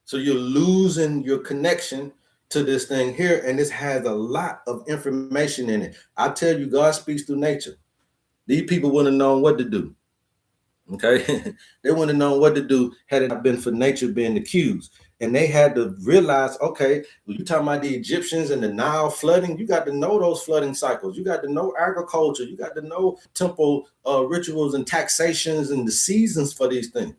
So you're losing your connection to this thing here, and this has a lot of information in it. I tell you, God speaks through nature. These people wouldn't have known what to do. Okay, they wouldn't have known what to do had it not been for nature being the cues. And they had to realize, okay, when you're talking about the Egyptians and the Nile flooding, you got to know those flooding cycles. You got to know agriculture. You got to know temple rituals and taxations and the seasons for these things.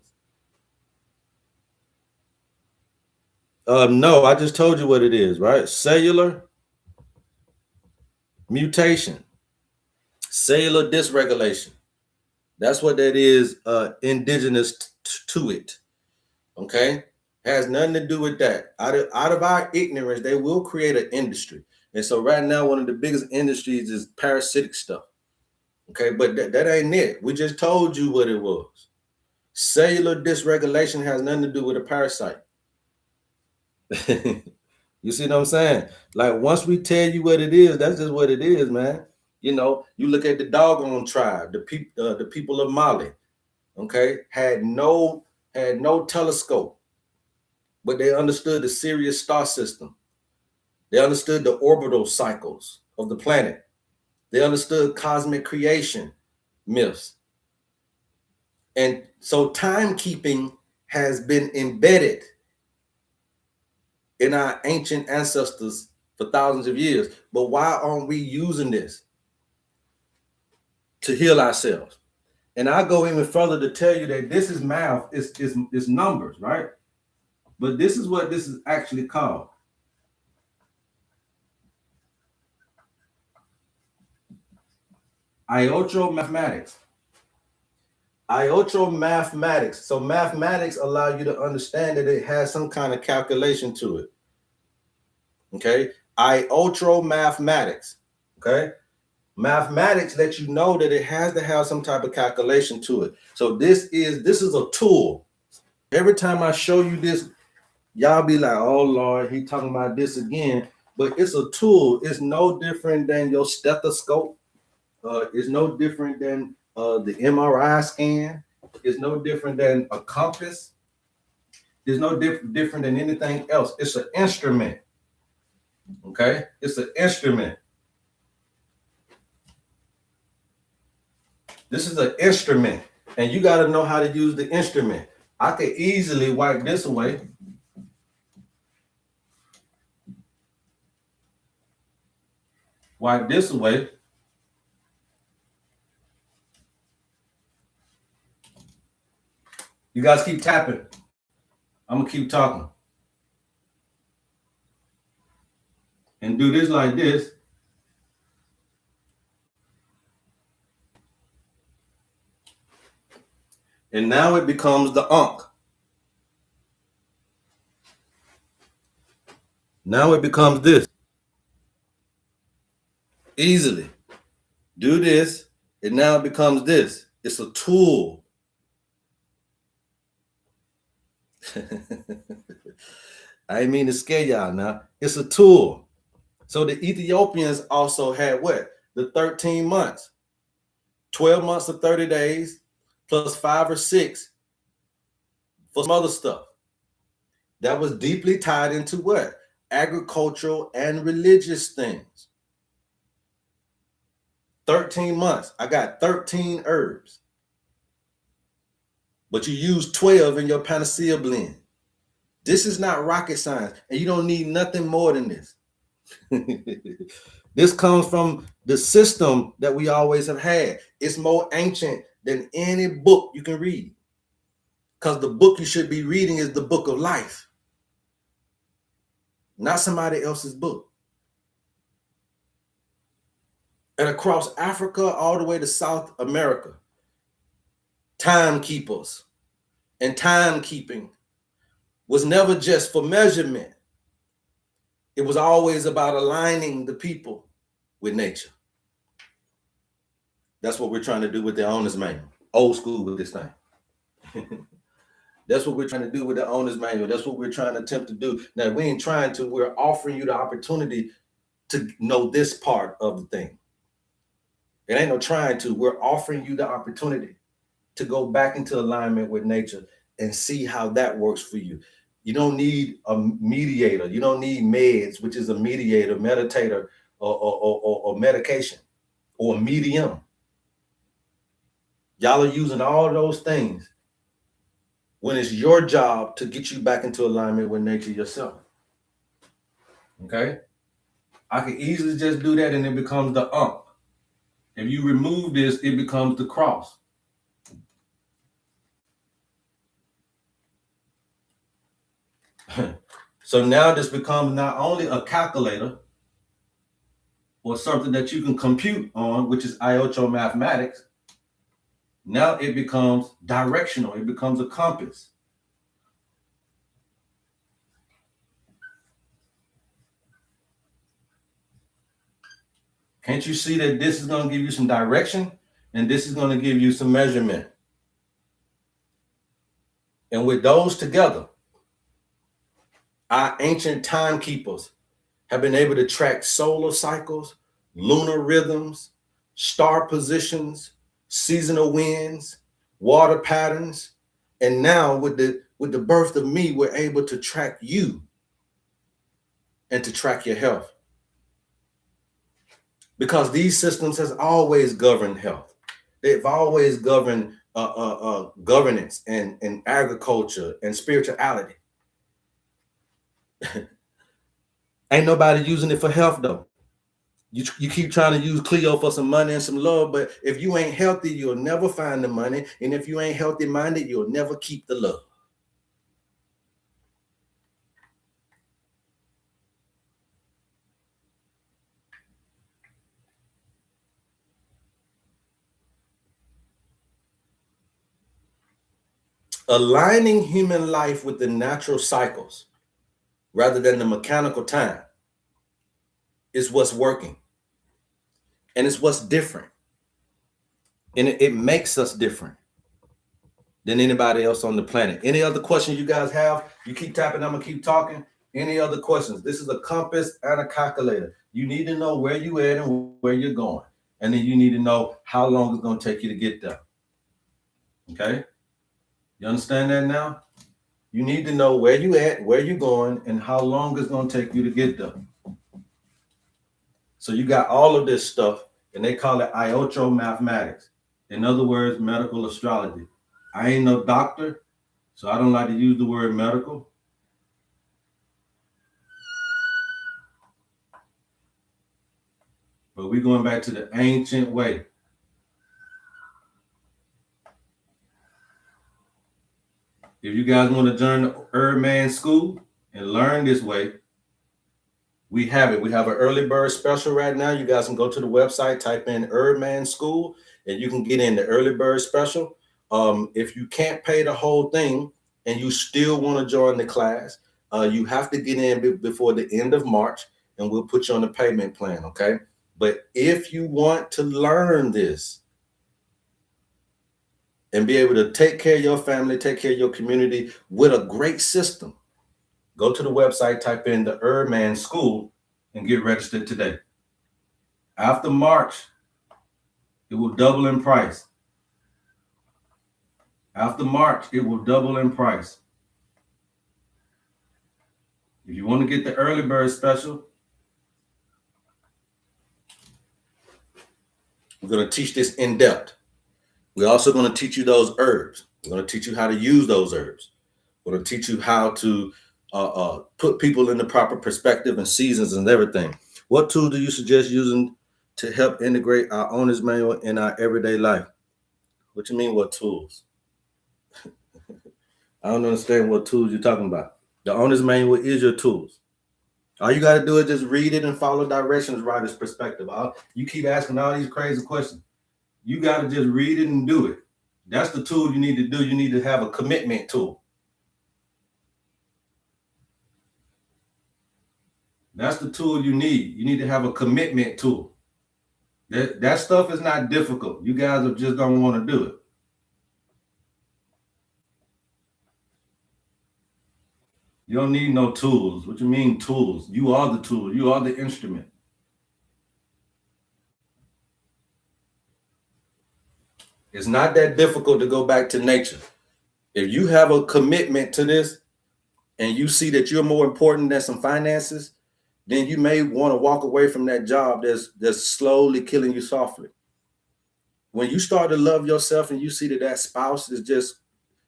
No, I just told you what it is, right? Cellular mutation, cellular dysregulation. That's what that is, indigenous to it. Okay, has nothing to do with that. Out of our ignorance, they will create an industry, and so right now, one of the biggest industries is parasitic stuff. Okay, but that ain't it. We just told you what it was. Cellular dysregulation has nothing to do with a parasite. You see what I'm saying? Like once we tell you what it is, that's just what it is, man. You know, you look at the doggone tribe, the people of Mali, okay, had no telescope, but they understood the Sirius star system. They understood the orbital cycles of the planet. They understood cosmic creation myths. And so timekeeping has been embedded in our ancient ancestors for thousands of years. But why aren't we using this to heal ourselves? And I go even further to tell you that this is math, it's numbers, right? But this is what this is actually called. Iotro mathematics. Iotro mathematics. So mathematics allow you to understand that it has some kind of calculation to it. Okay, Iotro mathematics. Okay, mathematics lets you know that it has to have some type of calculation to it. So this is a tool. Every time I show you this Y'all be like, oh Lord, he talking about this again. But it's a tool. It's no different than your stethoscope. It's no different than the MRI scan. It's no different than a compass. It's no different than anything else. It's an instrument. Okay? It's an instrument. This is an instrument. And you got to know how to use the instrument. I could easily wipe this away. Wipe this away. You guys keep tapping. I'm going to keep talking. And do this like this. And now it becomes the unk. Now it becomes this. Easily. Do this. And now it becomes this. It's a tool. I didn't mean to scare y'all now. It's a tool. So the Ethiopians also had what? The 13 months. 12 months of 30 days plus 5 or 6 for some other stuff. That was deeply tied into what? Agricultural and religious things. 13 months. I got 13 herbs. But you use 12 in your panacea blend. This is not rocket science, and you don't need nothing more than this. This comes from the system that we always have had. It's more ancient than any book you can read. Because the book you should be reading is the book of life, not somebody else's book. And across Africa, all the way to South America, timekeepers and timekeeping was never just for measurement. It was always about aligning the people with nature. That's what we're trying to do with the owner's manual. Old school with this thing. That's what we're trying to do with the owner's manual. That's what we're trying to attempt to do. Now, we ain't trying to. We're offering you the opportunity to know this part of the thing. It ain't no trying to. We're offering you the opportunity to go back into alignment with nature and see how that works for you. You don't need a mediator. You don't need meds, which is a mediator, meditator, or medication, or a medium. Y'all are using all those things when it's your job to get you back into alignment with nature yourself. Okay? I can easily just do that and it becomes the unk. If you remove this, it becomes the cross. So now this becomes not only a calculator or something that you can compute on, which is IOCHO mathematics. Now it becomes directional. It becomes a compass. Can't you see that this is going to give you some direction and this is going to give you some measurement? And with those together, our ancient timekeepers have been able to track solar cycles, lunar rhythms, star positions, seasonal winds, water patterns. And now with the birth of me, we're able to track you and to track your health. Because these systems has always governed health. They've always governed governance and agriculture and spirituality. Ain't nobody using it for health though. You keep trying to use Cleo for some money and some love, but if you ain't healthy, you'll never find the money. And if you ain't healthy minded, you'll never keep the love. Aligning human life with the natural cycles rather than the mechanical time is what's working. And it's what's different. And it makes us different. than anybody else on the planet. Any other questions you guys have? You keep tapping, I'm gonna keep talking. Any other questions? This is a compass and a calculator. You need to know where you at and where you're going. And then you need to know how long it's gonna take you to get there. Okay? You understand that now? You need to know where you at, where you're going, and how long it's gonna take you to get there. So you got all of this stuff, and they call it iotro mathematics. In other words, medical astrology. I ain't no doctor, so I don't like to use the word medical. But we're going back to the ancient way. If you guys want to join the HerbMan School and learn this way, we have it. We have an early bird special right now. You guys can go to the website, type in HerbMan School, and you can get in the early bird special. If you can't pay the whole thing and you still want to join the class, you have to get in before the end of March, and we'll put you on the payment plan, okay? But if you want to learn this and be able to take care of your family, take care of your community with a great system, go to the website, type in the HerbMan School, and get registered today. After March, it will double in price. After March, it will double in price. If you want to get the early bird special, we're going to teach this in depth. We're also going to teach you those herbs. We're going to teach you how to use those herbs. We're going to teach you how to put people in the proper perspective and seasons and everything. What tool do you suggest using to help integrate our owner's manual in our everyday life? What you mean, what tools? I don't understand what tools you're talking about. The owner's manual is your tools. All you got to do is just read it and follow directions, writer's perspective. You keep asking all these crazy questions. You got to just read it and do it. That's the tool you need to do. You need to have a commitment tool. That's the tool you need. You need to have a commitment tool. That stuff is not difficult. You guys just don't want to do it. You don't need no tools. What you mean tools? You are the tool. You are the instrument. It's not that difficult to go back to nature. If you have a commitment to this and you see that you're more important than some finances, then you may want to walk away from that job that's slowly killing you softly. When you start to love yourself and you see that that spouse is just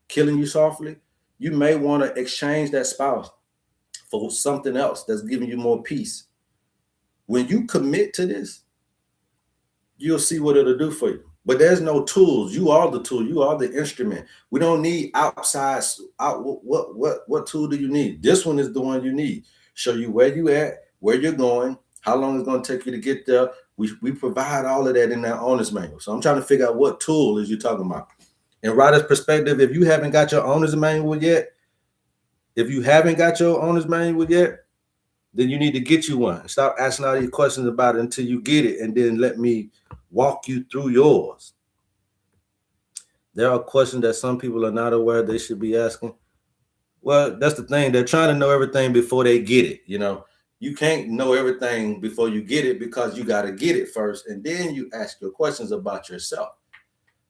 killing you softly, you may want to exchange that spouse for something else that's giving you more peace. When you commit to this, you'll see what it'll do for you. But there's no tools. You are the tool. You are the instrument. We don't need outside. What tool do you need? This one is the one you need. Show you where you at, where you're going, how long it's going to take you to get there. We provide all of that in that owner's manual. So I'm trying to figure out what tool is you talking about. In writer's perspective, if you haven't got your owner's manual yet, then you need to get you one. Stop asking all these questions about it until you get it, and then let me walk you through yours. There are questions that some people are not aware they should be asking. Well, that's the thing. They're trying to know everything before they get it. You know, you can't know everything before you get it because you got to get it first, and then you ask your questions about yourself.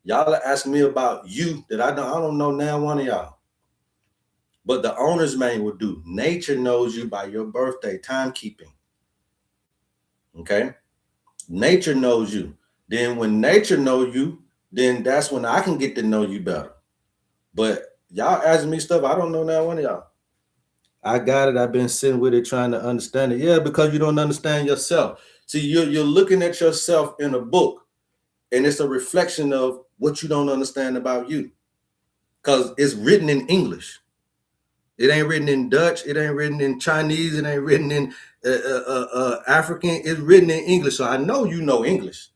Y'all are asking me about you that I don't know now one of y'all. But the owner's manual will do. Nature knows you by your birthday, timekeeping. Okay? Nature knows you. Then when nature knows you, then that's when I can get to know you better. But y'all asking me stuff, I don't know now one of y'all. I got it. I've been sitting with it trying to understand it. Yeah, because you don't understand yourself. See, you're looking at yourself in a book, and it's a reflection of what you don't understand about you. Because it's written in English. It ain't written in Dutch. It ain't written in Chinese. It ain't written in African. It's written in English. So I know you know English,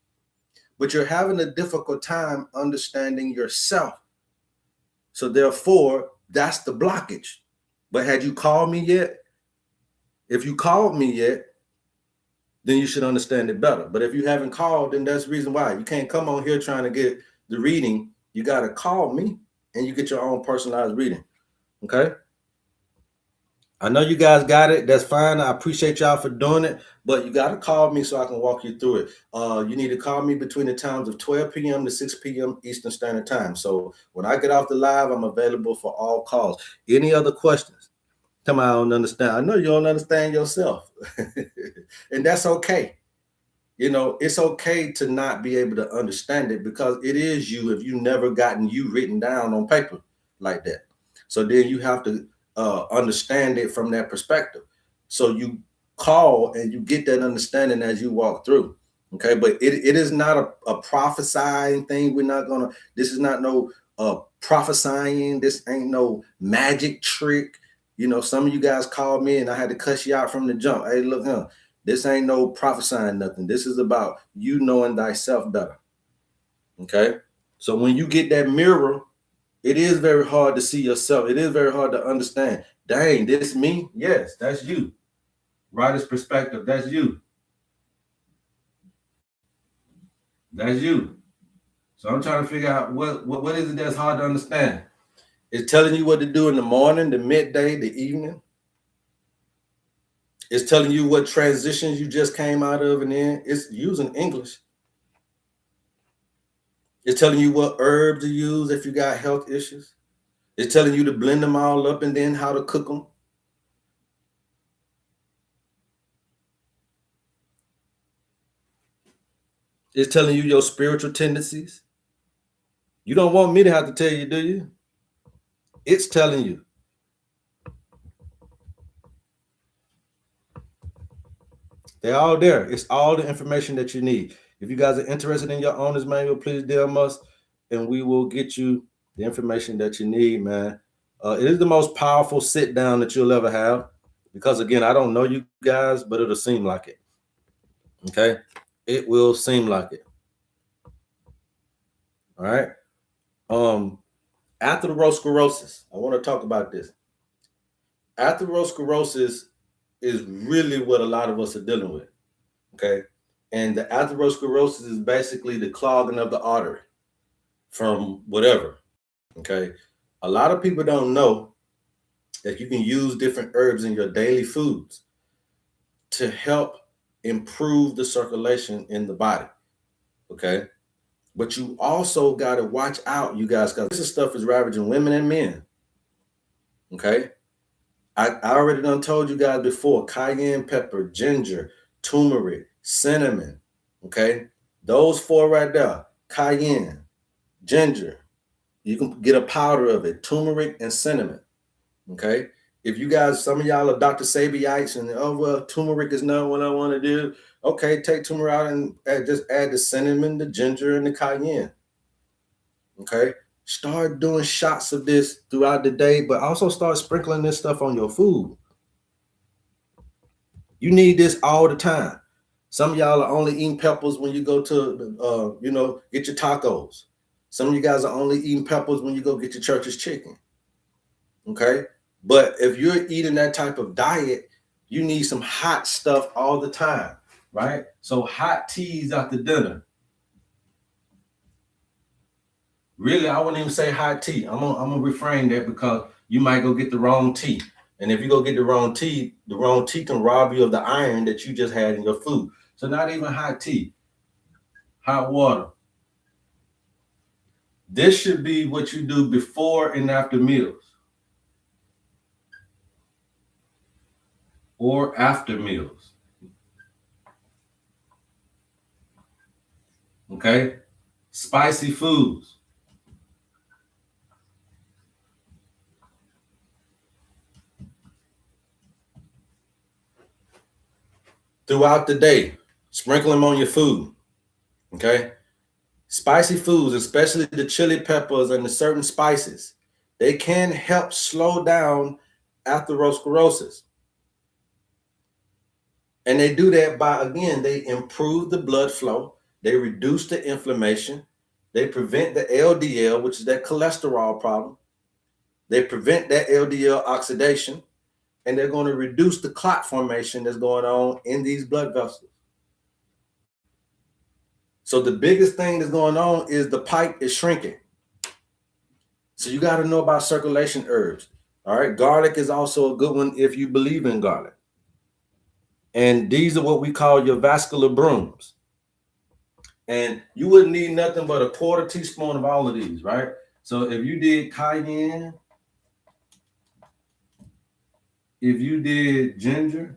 but you're having a difficult time understanding yourself. So therefore, that's the blockage. But had you called me yet? If you called me yet, then you should understand it better. But if you haven't called, then that's the reason why. You can't come on here trying to get the reading. You got to call me. and you get your own personalized reading. Okay. I know you guys got it. That's fine. I appreciate y'all for doing it, but you got to call me so I can walk you through it. You need to call me between the times of 12 p.m. to 6 p.m. Eastern Standard Time. So when I get off the live, I'm available for all calls. Any other questions? Come on, I don't understand. I know you don't understand yourself, and that's okay. You know, it's okay to not be able to understand it because it is you if you never gotten you written down on paper like that. So then you have to understand it from that perspective. So you call and you get that understanding as you walk through. Okay, but it is not a prophesying thing. We're not gonna, this is not no prophesying. This ain't no magic trick. You know, some of you guys called me and I had to cuss you out from the jump. Hey, look, this ain't no prophesying nothing. This is about you knowing thyself better. Okay. So when you get that mirror, it is very hard to see yourself. It is very hard to understand. Dang, this me? Yes, that's you. Writer's perspective, that's you. That's you. So I'm trying to figure out what is it that's hard to understand. It's telling you what to do in the morning, the midday, the evening. It's telling you what transitions you just came out of and in. It's using English. It's telling you what herbs to use if you got health issues. It's telling you to blend them all up and then how to cook them. It's telling you your spiritual tendencies. You don't want me to have to tell you, do you? It's telling you. They're all there. It's all the information that you need. If you guys are interested in your owner's manual, please DM us and we will get you the information that you need, man. It is the most powerful sit down that you'll ever have because, again, I don't know you guys, but it'll seem like it. Okay? It will seem like it. All right? Atherosclerosis. I want to talk about this. Atherosclerosis is really what a lot of us are dealing with. Okay. And the atherosclerosis is basically the clogging of the artery from whatever. Okay. A lot of people don't know that you can use different herbs in your daily foods to help improve the circulation in the body. Okay. But you also got to watch out, you guys, because this stuff is ravaging women and men. Okay. I already done told you guys before, cayenne pepper, ginger, turmeric, cinnamon. Okay. Those four right there, cayenne, ginger. You can get a powder of it, turmeric and cinnamon. Okay. If you guys, some of y'all are Dr. Sabyites and, oh, well, turmeric is not what I want to do. Okay. Take turmeric out and just add the cinnamon, the ginger, and the cayenne. Okay. Start doing shots of this throughout the day, but also start sprinkling this stuff on your food. You need this all the time. Some of y'all are only eating peppers when you go to, get your tacos. Some of you guys are only eating peppers when you go get your church's chicken. Okay. But if you're eating that type of diet, you need some hot stuff all the time, right? So hot teas after dinner. Really, I wouldn't even say hot tea. I'm gonna refrain that because you might go get the wrong tea. And if you go get the wrong tea can rob you of the iron that you just had in your food. So not even hot tea, hot water. This should be what you do before and after meals. Or after meals. Okay? Spicy foods. Throughout the day, sprinkle them on your food. Okay? Spicy foods, especially the chili peppers and the certain spices, they can help slow down atherosclerosis. And they do that by, again, they improve the blood flow, they reduce the inflammation, they prevent the LDL, which is that cholesterol problem. They prevent that LDL oxidation, and they're going to reduce the clot formation that's going on in these blood vessels. So the biggest thing that's going on is the pipe is shrinking. So you got to know about circulation herbs. All right. Garlic is also a good one if you believe in garlic. And these are what we call your vascular brooms. And you wouldn't need nothing but a quarter teaspoon of all of these, right? So if you did cayenne, if you did ginger,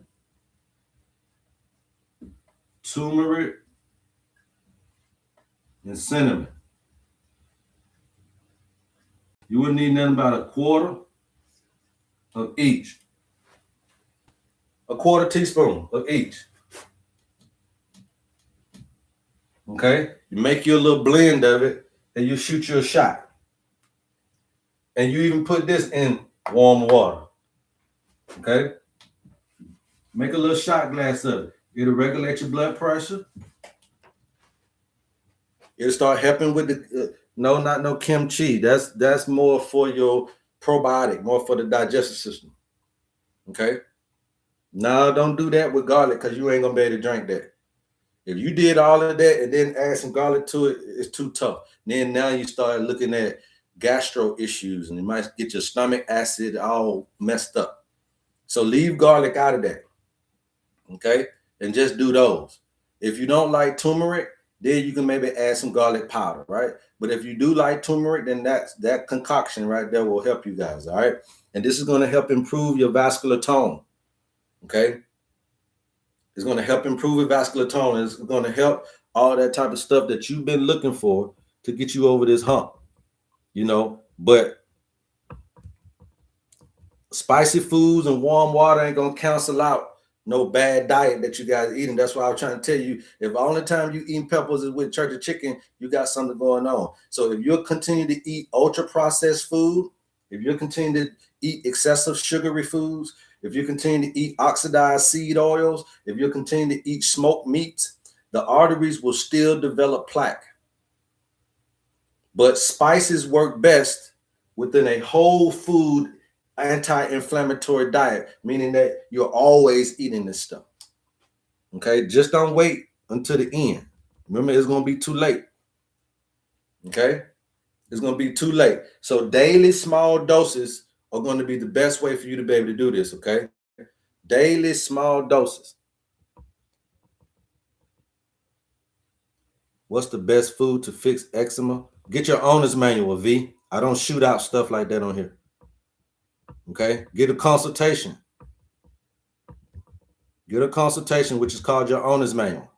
turmeric, and cinnamon, you wouldn't need nothing about a quarter of each. A quarter teaspoon of each. Okay? You make your little blend of it and you shoot your shot. And you even put this in warm water. Okay? Make a little shot glass of it. It'll regulate your blood pressure. It'll start helping with the not no kimchi. That's more for your probiotic, more for the digestive system. Okay? No, don't do that with garlic because you ain't gonna be able to drink that. If you did all of that and then add some garlic to it, it's too tough. Then now you start looking at gastro issues and you might get your stomach acid all messed up. So leave garlic out of that. Okay? And just do those. If you don't like turmeric, then you can maybe add some garlic powder, right? But if you do like turmeric, then that concoction right there will help you guys, all right? And this is going to help improve your vascular tone, okay? It's going to help improve your vascular tone. It's going to help all that type of stuff that you've been looking for to get you over this hump, but spicy foods and warm water ain't going to cancel out no bad diet that you guys are eating. That's why I was trying to tell you, if the only time you eating peppers is with church chicken, you got something going on. So if you're continuing to eat ultra processed food, if you're continuing to eat excessive sugary foods, if you continue to eat oxidized seed oils, if you continue to eat smoked meats, the arteries will still develop plaque. But spices work best within a whole food anti-inflammatory diet, meaning that you're always eating this stuff. Okay, just don't wait until the end. Remember, it's going to be too late. Okay, it's going to be too late. So daily small doses are going to be the best way for you to be able to do this. Okay, daily small doses. What's the best food to fix eczema? Get your owner's manual, V. I don't shoot out stuff like that on here. Okay, get a consultation. Get a consultation, which is called your owner's manual.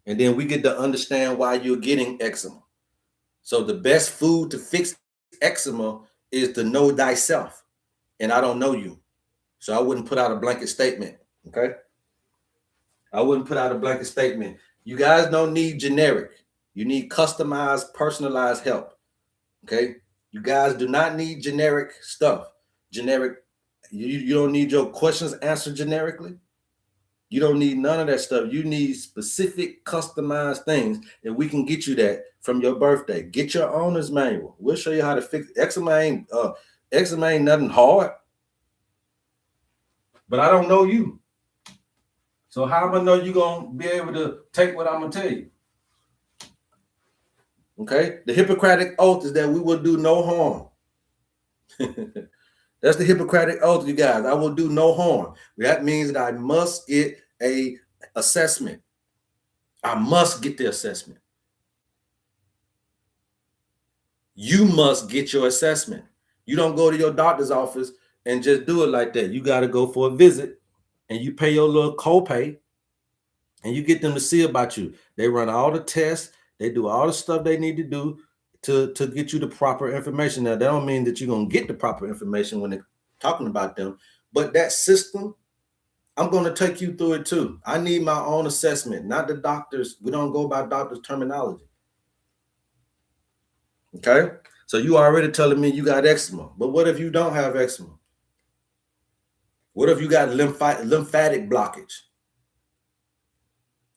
And then we get to understand why you're getting eczema. So the best food to fix eczema is to know thyself. And I don't know you. So I wouldn't put out a blanket statement. Okay. I wouldn't put out a blanket statement. You guys don't need generic. You need customized, personalized help. Okay. You guys do not need generic stuff. Generic, you don't need your questions answered generically. You don't need none of that stuff. You need specific customized things, and we can get you that from your birthday. Get your owner's manual. We'll show you how to fix eczema. Eczema ain't nothing hard. But I don't know you. So how am I know you're going to be able to take what I'm going to tell you? Okay? The Hippocratic Oath is that we will do no harm. That's the Hippocratic Oath, you guys. I will do no harm. That means that I must get a assessment. I must get the assessment. You must get your assessment. You don't go to your doctor's office and just do it like that. You got to go for a visit and you pay your little copay and you get them to see about you. They run all the tests. They do all the stuff they need to do to get you the proper information. Now, that don't mean that you're going to get the proper information when they're talking about them, but that system, I'm going to take you through it too. I need my own assessment, not the doctors. We don't go by doctors' terminology. Okay? So you already telling me you got eczema, but what if you don't have eczema? What if you got lymphatic blockage?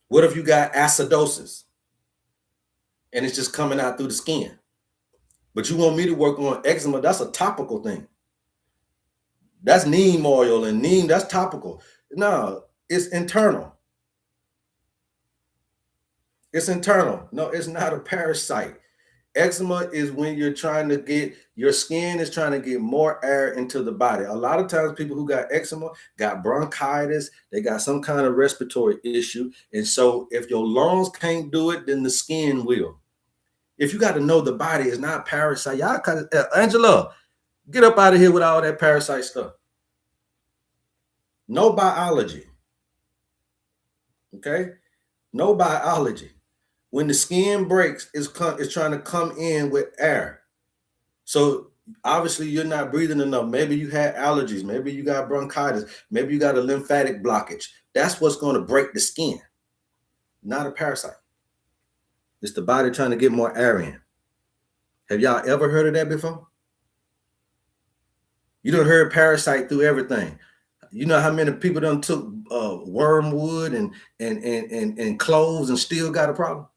What if you got acidosis and it's just coming out through the skin? But you want me to work on eczema? That's a topical thing. That's neem oil, and neem, that's topical. No, it's internal. It's internal. No, it's not a parasite. Eczema is when you're trying to get, your skin is trying to get more air into the body. A lot of times people who got eczema got bronchitis, they got some kind of respiratory issue. And so if your lungs can't do it, then the skin will. If you got to know the body is not parasite. Y'all kind of, Angela, get up out of here with all that parasite stuff. No biology. Okay? No biology. When the skin breaks, it's trying to come in with air. So obviously you're not breathing enough. Maybe you had allergies. Maybe you got bronchitis. Maybe you got a lymphatic blockage. That's what's going to break the skin, not a parasite. It's the body trying to get more air in. Have y'all ever heard of that before? You done heard parasite through everything. You know how many people done took wormwood and cloves and still got a problem?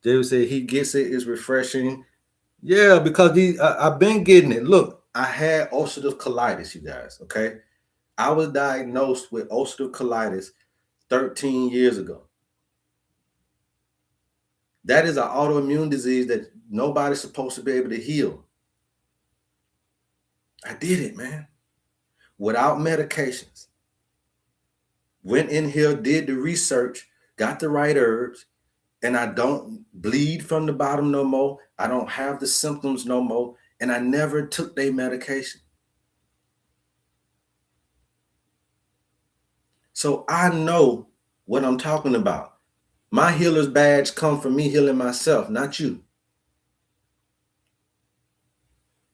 David said he gets it. It's refreshing. Yeah, because I've been getting it. Look, I had ulcerative colitis, you guys. Okay, I was diagnosed with ulcerative colitis 13 years ago. That is an autoimmune disease that nobody's supposed to be able to heal. I did it, man, without medications. Went in here, did the research, got the right herbs, and I don't bleed from the bottom no more. I don't have the symptoms no more, and I never took their medication. So I know what I'm talking about. My healer's badge come from me healing myself, not you.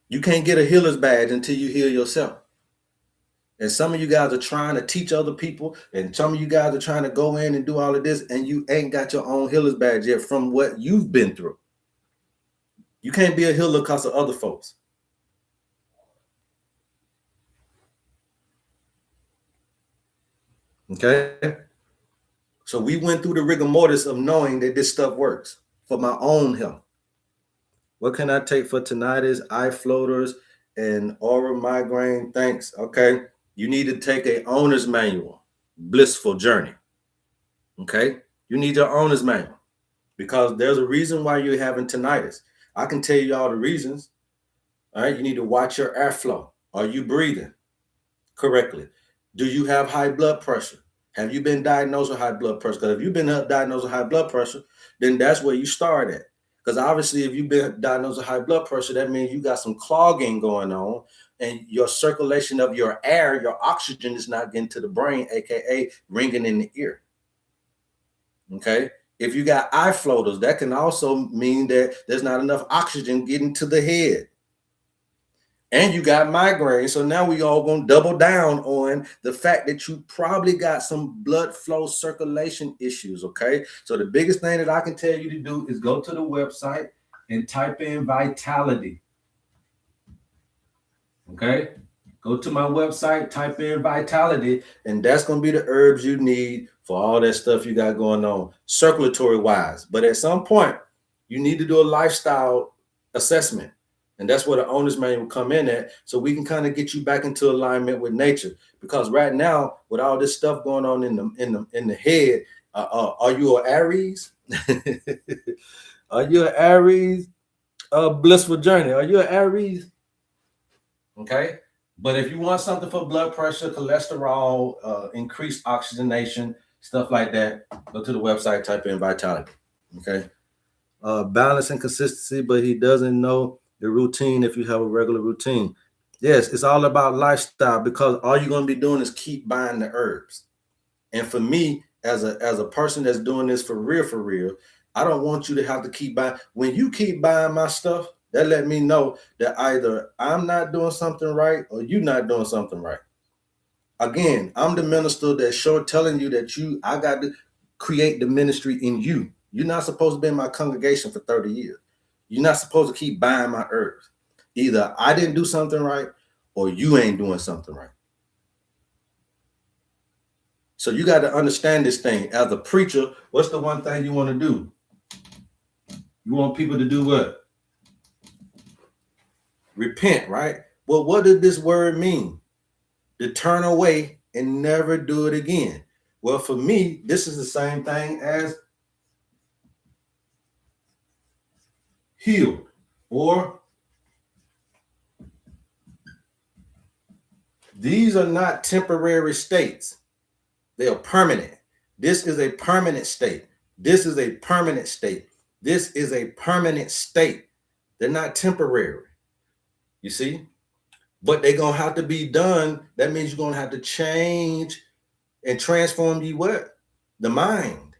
You can't get a healer's badge until you heal yourself. And some of you guys are trying to teach other people, and some of you guys are trying to go in and do all of this, and you ain't got your own healer's badge yet from what you've been through. You can't be a healer because of other folks. Okay? So we went through the rigor mortis of knowing that this stuff works for my own health. What can I take for tinnitus, eye floaters, and oral migraine? Thanks. Okay. You need to take a owner's manual, blissful journey. Okay. You need your owner's manual because there's a reason why you're having tinnitus. I can tell you all the reasons. All right. You need to watch your airflow. Are you breathing correctly? Do you have high blood pressure? Have you been diagnosed with high blood pressure? Because if you've been diagnosed with high blood pressure, then that's where you start at. Because obviously, if you've been diagnosed with high blood pressure, that means you got some clogging going on, and your circulation of your air, your oxygen is not getting to the brain, aka ringing in the ear. Okay. If you got eye floaters, that can also mean that there's not enough oxygen getting to the head. And you got migraine. So now we all gonna double down on the fact that you probably got some blood flow circulation issues. Okay. So the biggest thing that I can tell you to do is go to the website and type in vitality. Okay. Go to my website, type in vitality, and that's gonna be the herbs you need for all that stuff you got going on, circulatory wise. But at some point, you need to do a lifestyle assessment. And that's where the owner's manual come in at, so we can kind of get you back into alignment with nature. Because right now, with all this stuff going on in the head, are you an Aries? Are you an Aries? Blissful journey. Are you an Aries? Okay. But if you want something for blood pressure, cholesterol, increased oxygenation, stuff like that, go to the website, type in vitality. Okay. Balance and consistency, but he doesn't know the routine if you have a regular routine. Yes, it's all about lifestyle, because all you're going to be doing is keep buying the herbs. And for me, as a person that's doing this for real, I don't want you to have to keep buying. When you keep buying my stuff, that let me know that either I'm not doing something right or you're not doing something right. Again, I'm the minister that's telling you that I got to create the ministry in you. You're not supposed to be in my congregation for 30 years. You're not supposed to keep buying my herbs. Either I didn't do something right or you ain't doing something right. So you got to understand this thing. As a preacher, what's the one thing you want to do? You want people to do what? Repent, right? Well, what does this word mean? To turn away and never do it again. Well, for me, this is the same thing as healed, or these are not temporary states. They are permanent. This is a permanent state. This is a permanent state. This is a permanent state. They're not temporary. You see? But they're going to have to be done. That means you're going to have to change and transform ye what? The mind.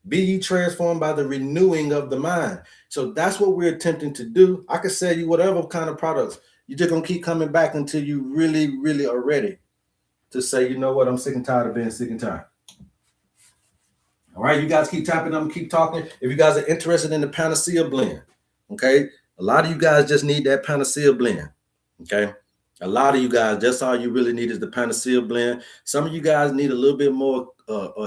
Be ye transformed by the renewing of the mind. So that's what we're attempting to do. I can sell you whatever kind of products. You're just going to keep coming back until you really, really are ready to say, you know what, I'm sick and tired of being sick and tired. All right, you guys keep tapping them, keep talking. If you guys are interested in the Panacea blend, okay? A lot of you guys just need that Panacea blend, okay? A lot of you guys, that's all you really need is the Panacea blend. Some of you guys need a little bit more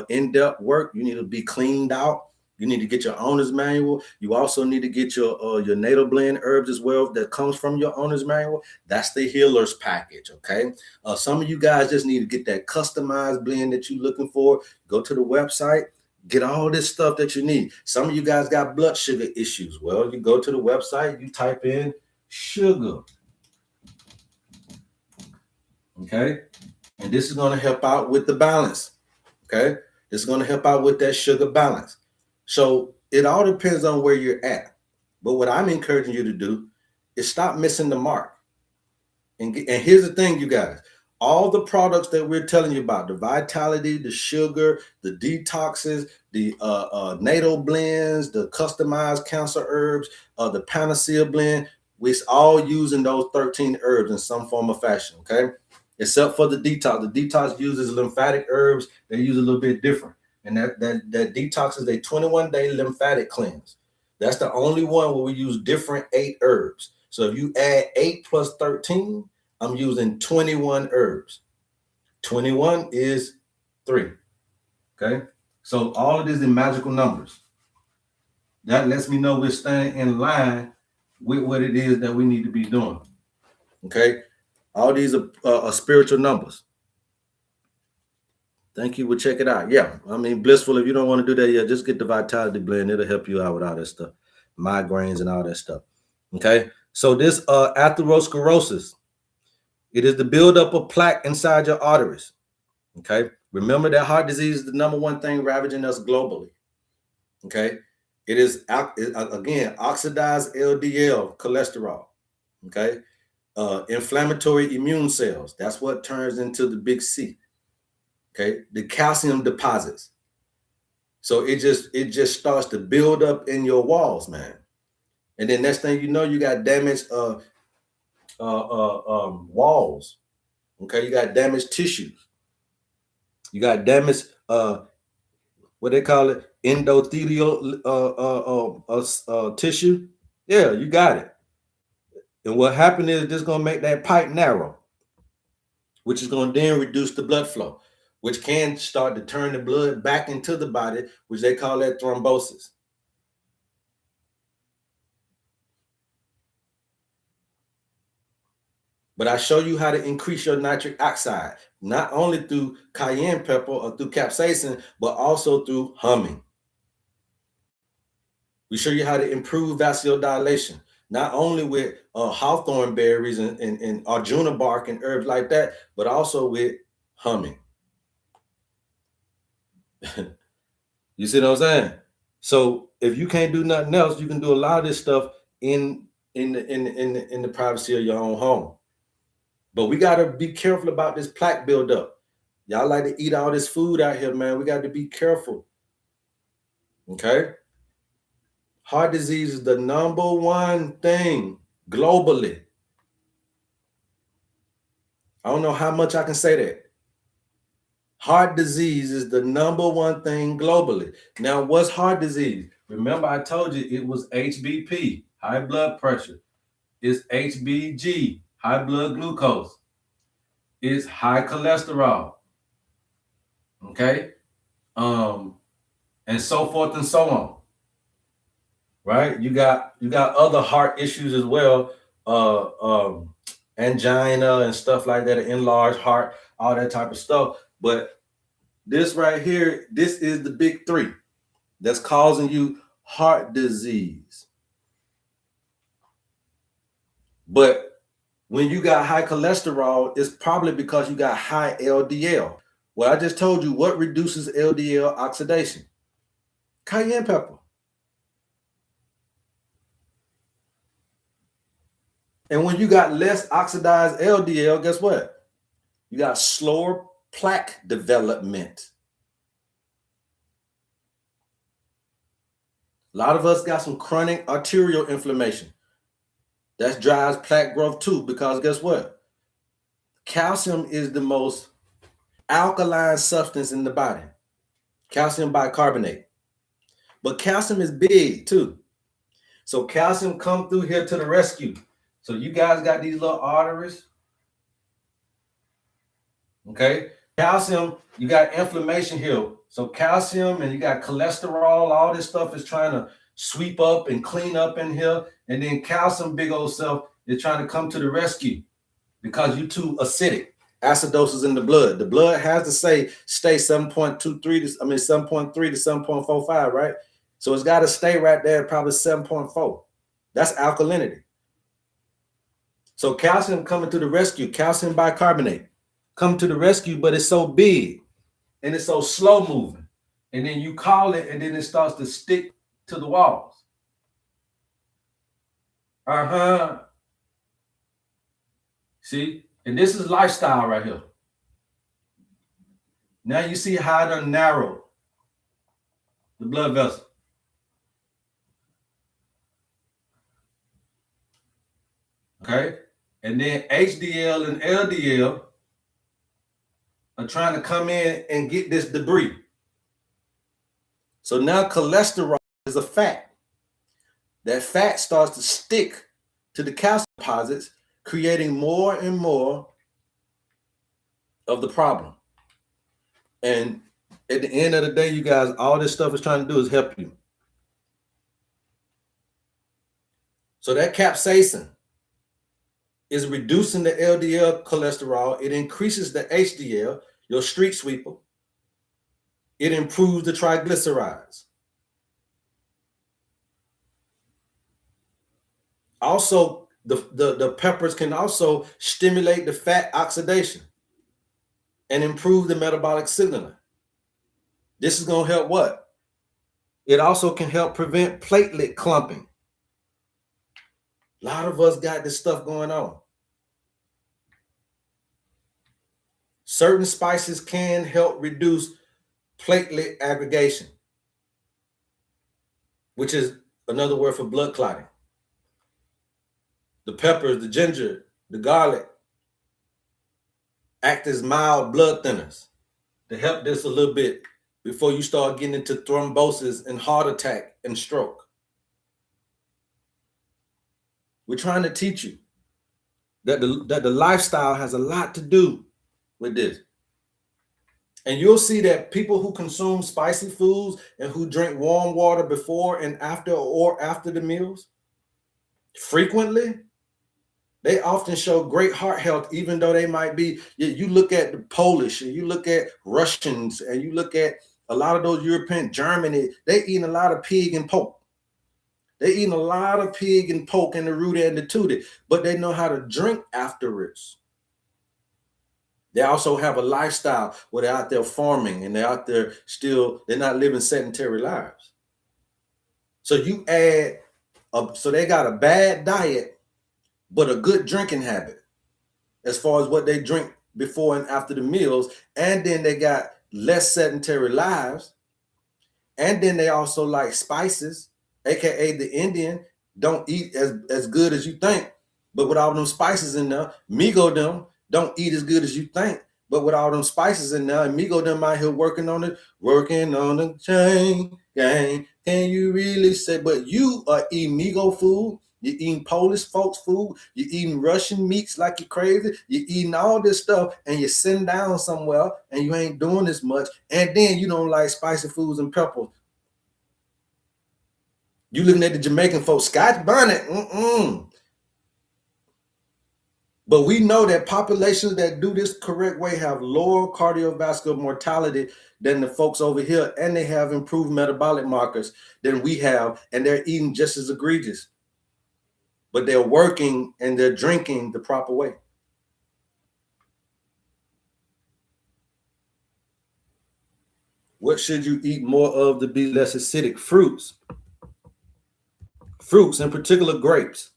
in-depth work. You need to be cleaned out. You need to get your owner's manual. You also need to get your natal blend herbs as well that comes from your owner's manual. That's the healer's package, okay? Some of you guys just need to get that customized blend that you're looking for. Go to the website. Get all this stuff that you need. Some of you guys got blood sugar issues. Well, you go to the website, you type in sugar. Okay? And this is going to help out with the balance. Okay? This is going to help out with that sugar balance. So it all depends on where you're at. But what I'm encouraging you to do is stop missing the mark. And here's the thing, you guys. All the products that we're telling you about, the vitality, the sugar, the detoxes, the natal blends, the customized cancer herbs, the Panacea blend, we're all using those 13 herbs in some form or fashion, okay? Except for the detox. The detox uses lymphatic herbs. They use a little bit different. And that detox is a 21-day lymphatic cleanse. That's the only one where we use different 8 herbs. So if you add 8 plus 13, I'm using 21 herbs. 21 is 3. Okay. So all of these are magical numbers. That lets me know we're staying in line with what it is that we need to be doing. Okay. All these are spiritual numbers. Thank you. We'll check it out. Yeah. I mean, blissful. If you don't want to do that, yeah, just get the vitality blend. It'll help you out with all that stuff. Migraines and all that stuff. Okay. So this atherosclerosis. It is the buildup of plaque inside your arteries. Okay. Remember that heart disease is the number one thing ravaging us globally. Okay. It is, again, oxidized LDL cholesterol. Okay. Inflammatory immune cells. That's what turns into the big C. Okay. The calcium deposits. So it just starts to build up in your walls, man. And then next thing you know, you got damaged walls. Okay, you got damaged tissues. You got damaged what they call it, endothelial tissue. Yeah, you got it. And what happened is this gonna make that pipe narrow, which is gonna then reduce the blood flow, which can start to turn the blood back into the body, which they call that thrombosis. But I show you how to increase your nitric oxide, not only through cayenne pepper or through capsaicin, but also through humming. We show you how to improve vasodilation, not only with hawthorn berries and Arjuna bark and herbs like that, but also with humming. You see what I'm saying? So if you can't do nothing else, you can do a lot of this stuff in the privacy of your own home. But we got to be careful about this plaque buildup. Y'all like to eat all this food out here, man. We got to be careful. Okay? Heart disease is the number one thing globally. I don't know how much I can say that. Heart disease is the number one thing globally. Now, what's heart disease? Remember, I told you it was HBP, high blood pressure. It's HBG, high blood glucose. It's high cholesterol. Okay? And so forth and so on. Right? You got other heart issues as well. Angina and stuff like that, an enlarged heart, all that type of stuff. But this right here, this is the big 3 that's causing you heart disease. But when you got high cholesterol, it's probably because you got high LDL. Well, I just told you what reduces LDL oxidation. Cayenne pepper. And when you got less oxidized LDL, guess what? You got slower plaque development. A lot of us got some chronic arterial inflammation. That drives plaque growth too, because guess what? Calcium is the most alkaline substance in the body. Calcium bicarbonate. But calcium is big too. So calcium come through here to the rescue. So you guys got these little arteries. Okay. Calcium, you got inflammation here. So calcium and you got cholesterol, all this stuff is trying to sweep up and clean up in here. And then calcium, big old self, is trying to come to the rescue because you're too acidic. Acidosis in the blood. The blood has to stay 7.23 to 7.3 to 7.45, right? So it's got to stay right there, probably 7.4. That's alkalinity. So calcium coming to the rescue, calcium bicarbonate, come to the rescue, but it's so big and it's so slow moving. And then you call it and then it starts to stick to the walls. See? And this is lifestyle right here. Now you see how it done narrowed the blood vessel. Okay? And then HDL and LDL are trying to come in and get this debris. So now cholesterol is a fat. That fat starts to stick to the calcium deposits, creating more and more of the problem. And at the end of the day, you guys, all this stuff is trying to do is help you. So that capsaicin is reducing the LDL cholesterol. It increases the HDL, your street sweeper. It improves the triglycerides. Also, the peppers can also stimulate the fat oxidation and improve the metabolic signaling. This is going to help what? It also can help prevent platelet clumping. A lot of us got this stuff going on. Certain spices can help reduce platelet aggregation, which is another word for blood clotting. The peppers, the ginger, the garlic act as mild blood thinners to help this a little bit before you start getting into thrombosis and heart attack and stroke. We're trying to teach you that the lifestyle has a lot to do with this. And you'll see that people who consume spicy foods and who drink warm water before and after or after the meals frequently, they often show great heart health, even though they might be, you look at the Polish and you look at Russians and you look at a lot of those European, Germany, they eating a lot of pig and pork. They eating a lot of pig and pork and the rooted and the tooted, but they know how to drink afterwards. They also have a lifestyle where they're out there farming and they're out there still, they're not living sedentary lives. So you add, so they got a bad diet, but a good drinking habit as far as what they drink before and after the meals. And then they got less sedentary lives. And then they also like spices, AKA the Indian, don't eat as good as you think, but with all them spices in there. Migo them don't eat as good as you think, but with all them spices in there. And Migo them out here working on the chain gang. Can you really say, but you are eating Migo food, you're eating Polish folks food, you're eating Russian meats like you're crazy, you're eating all this stuff, and you're sitting down somewhere and you ain't doing this much, and then you don't like spicy foods and peppers. You looking at the Jamaican folks, Scotch bonnet, But we know that populations that do this correct way have lower cardiovascular mortality than the folks over here, and they have improved metabolic markers than we have, and they're eating just as egregious. but they're working and they're drinking the proper way. What should you eat more of to be less acidic? Fruits. Fruits, in particular grapes.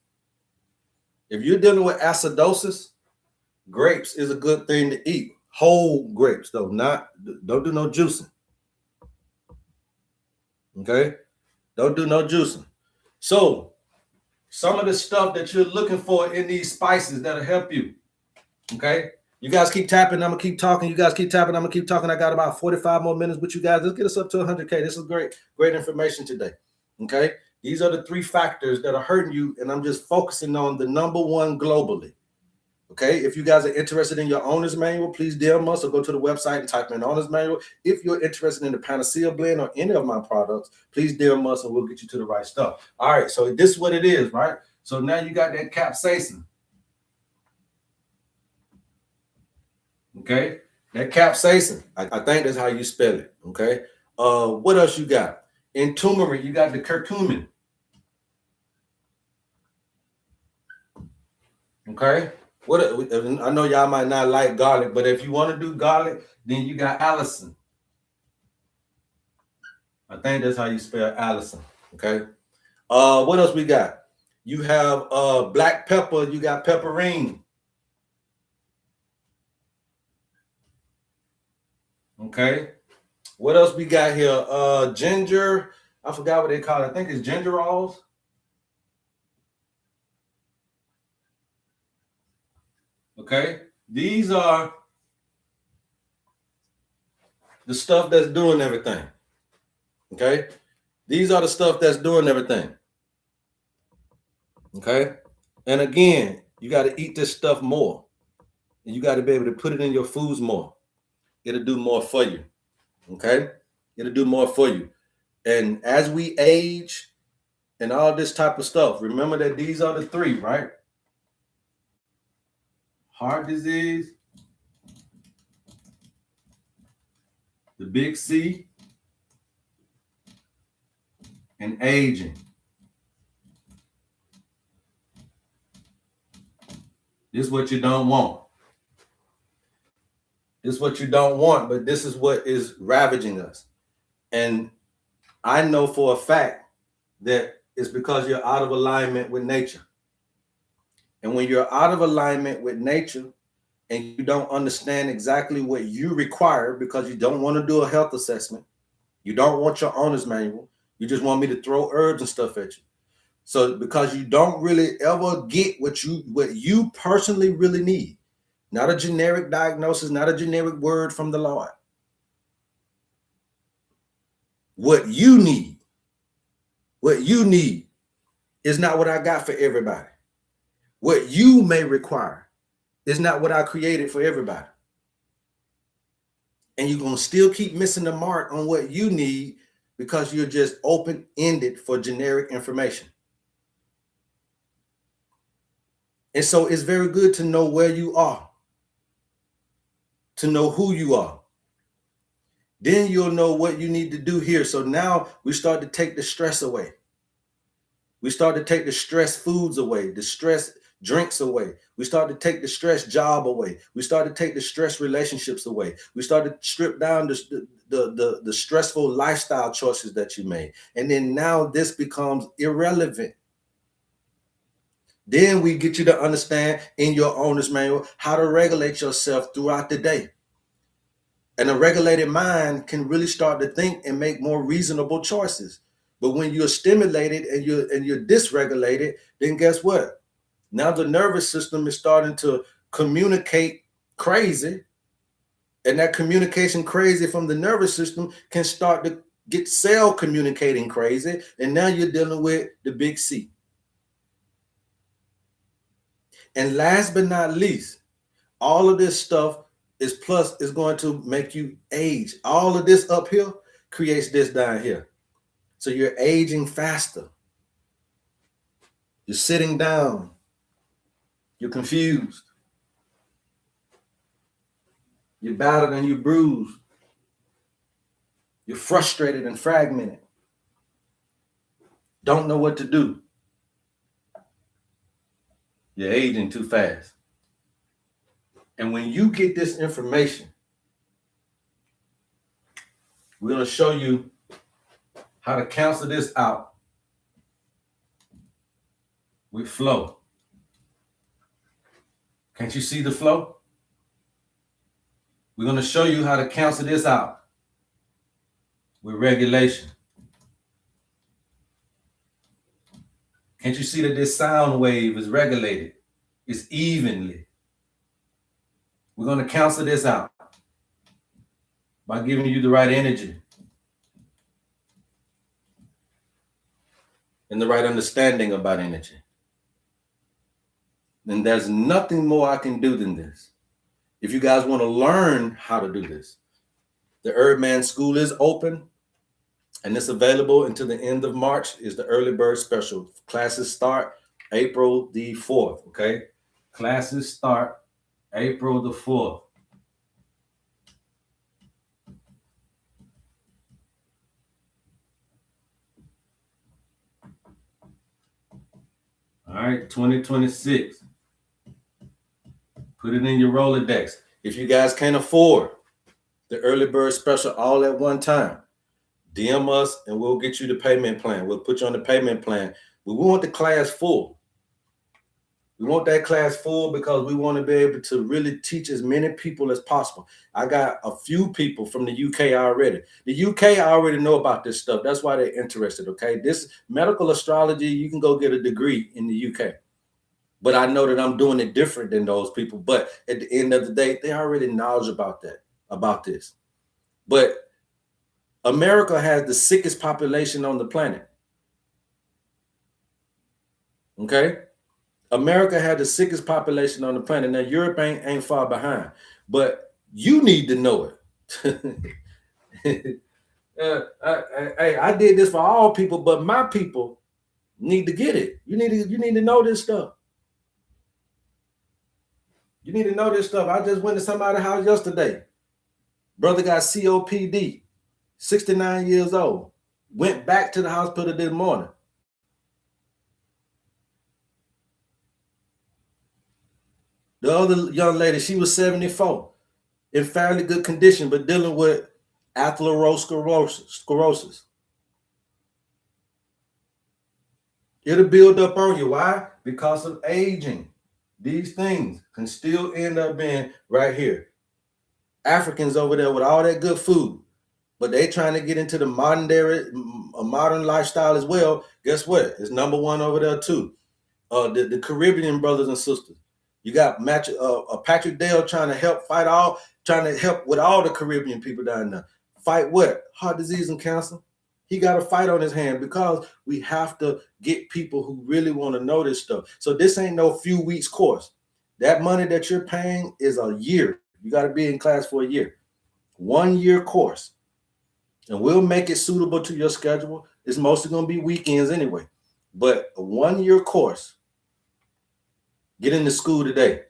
If you're dealing with acidosis, grapes is a good thing to eat. Whole grapes, though, don't do no juicing. Okay? Don't do no juicing. So, some of the stuff that you're looking for in these spices that'll help you. Okay? You guys keep tapping. I'm going to keep talking. You guys keep tapping. I'm going to keep talking. I got about 45 more minutes with you guys. Let's get us up to 100K. This is great information today. Okay? These are the 3 factors that are hurting you, and I'm just focusing on the number one globally. Okay, if you guys are interested in your owner's manual, please DM us or go to the website and type in owner's manual. If you're interested in the Panacea blend or any of my products, please DM us and we'll get you to the right stuff. All right, so this is what it is, right? So now you got that capsaicin. Okay, that capsaicin. I think that's how you spell it. Okay, what else you got? In turmeric, you got the curcumin. Okay. What I know y'all might not like garlic, but if you want to do garlic, then you got allicin. I think that's how you spell allicin. Okay. What else we got? You have black pepper, you got pepperine. Okay. What else we got here? Ginger. I forgot what they call it. I think it's gingerols. Okay. These are the stuff that's doing everything. Okay. These are the stuff that's doing everything. Okay. And again, you got to eat this stuff more. And you got to be able to put it in your foods more. It'll do more for you. Okay. It'll do more for you. And as we age and all this type of stuff, remember that these are the 3, right? Heart disease, the big C, and aging. This is what you don't want. This is what you don't want, but this is what is ravaging us. And I know for a fact that it's because you're out of alignment with nature. And when you're out of alignment with nature and you don't understand exactly what you require because you don't want to do a health assessment, you don't want your owner's manual, you just want me to throw herbs and stuff at you. So because you don't really ever get what you personally really need, not a generic diagnosis, not a generic word from the Lord. What you need is not what I got for everybody. What you may require is not what I created for everybody. And you're going to still keep missing the mark on what you need because you're just open-ended for generic information. And so it's very good to know where you are, to know who you are. Then you'll know what you need to do here. So now we start to take the stress away. We start to take the stress foods away, the stress drinks away. We start to take the stress job away. We start to take the stress relationships away. We start to strip down the stressful lifestyle choices that you made. And then now this becomes irrelevant. Then we get you to understand in your owner's manual how to regulate yourself throughout the day. And a regulated mind can really start to think and make more reasonable choices. But when you're stimulated and you're dysregulated, then guess what? Now the nervous system is starting to communicate crazy. And that communication crazy from the nervous system can start to get cell communicating crazy. And now you're dealing with the big C. And last but not least, all of this stuff is going to make you age. All of this up here creates this down here. So you're aging faster. You're sitting down. You're confused. You're battered and you're bruised. You're frustrated and fragmented. Don't know what to do. You're aging too fast. And when you get this information, we're going to show you how to cancel this out with flow. Can't you see the flow? We're going to show you how to cancel this out with regulation. Can't you see that this sound wave is regulated? It's evenly. We're going to cancel this out by giving you the right energy and the right understanding about energy. And there's nothing more I can do than this. If you guys want to learn how to do this, the HerbMan School is open and it's available until the end of March. Is the early bird special. Classes start April the 4th, okay? Classes start April the 4th. All right, 2026. Put it in your Rolodex. If you guys can't afford the early bird special all at one time, DM us and we'll get you the payment plan. We'll put you on the payment plan. We want the class full. We want that class full because we want to be able to really teach as many people as possible. I got a few people from the UK already. The UK already know about this stuff. That's why they're interested, okay? This medical astrology, you can go get a degree in the UK. But I know that I'm doing it different than those people. But at the end of the day, they already knowledgeable about this. But America has the sickest population on the planet. Okay? America had the sickest population on the planet. Now, Europe ain't far behind. But you need to know it. I did this for all people, but my people need to get it. You need to know this stuff. You need to know this stuff. I just went to somebody's house yesterday. Brother got COPD, 69 years old. Went back to the hospital this morning. The other young lady, she was 74, in fairly good condition, but dealing with atherosclerosis. It'll build up on you. Why? Because of aging. These things can still end up being right here. Africans over there with all that good food, but they trying to get into the modern lifestyle as well. Guess what? It's number one over there too. The Caribbean brothers and sisters. You got Patrick Dale trying to help with all the Caribbean people down there. Fight what? Heart disease and cancer. He got a fight on his hand because we have to get people who really want to know this stuff. So this ain't no few weeks course. That money that you're paying is a year. You got to be in class for a year. 1 year course. And we'll make it suitable to your schedule. It's mostly going to be weekends anyway. But a 1 year course. Get into school today.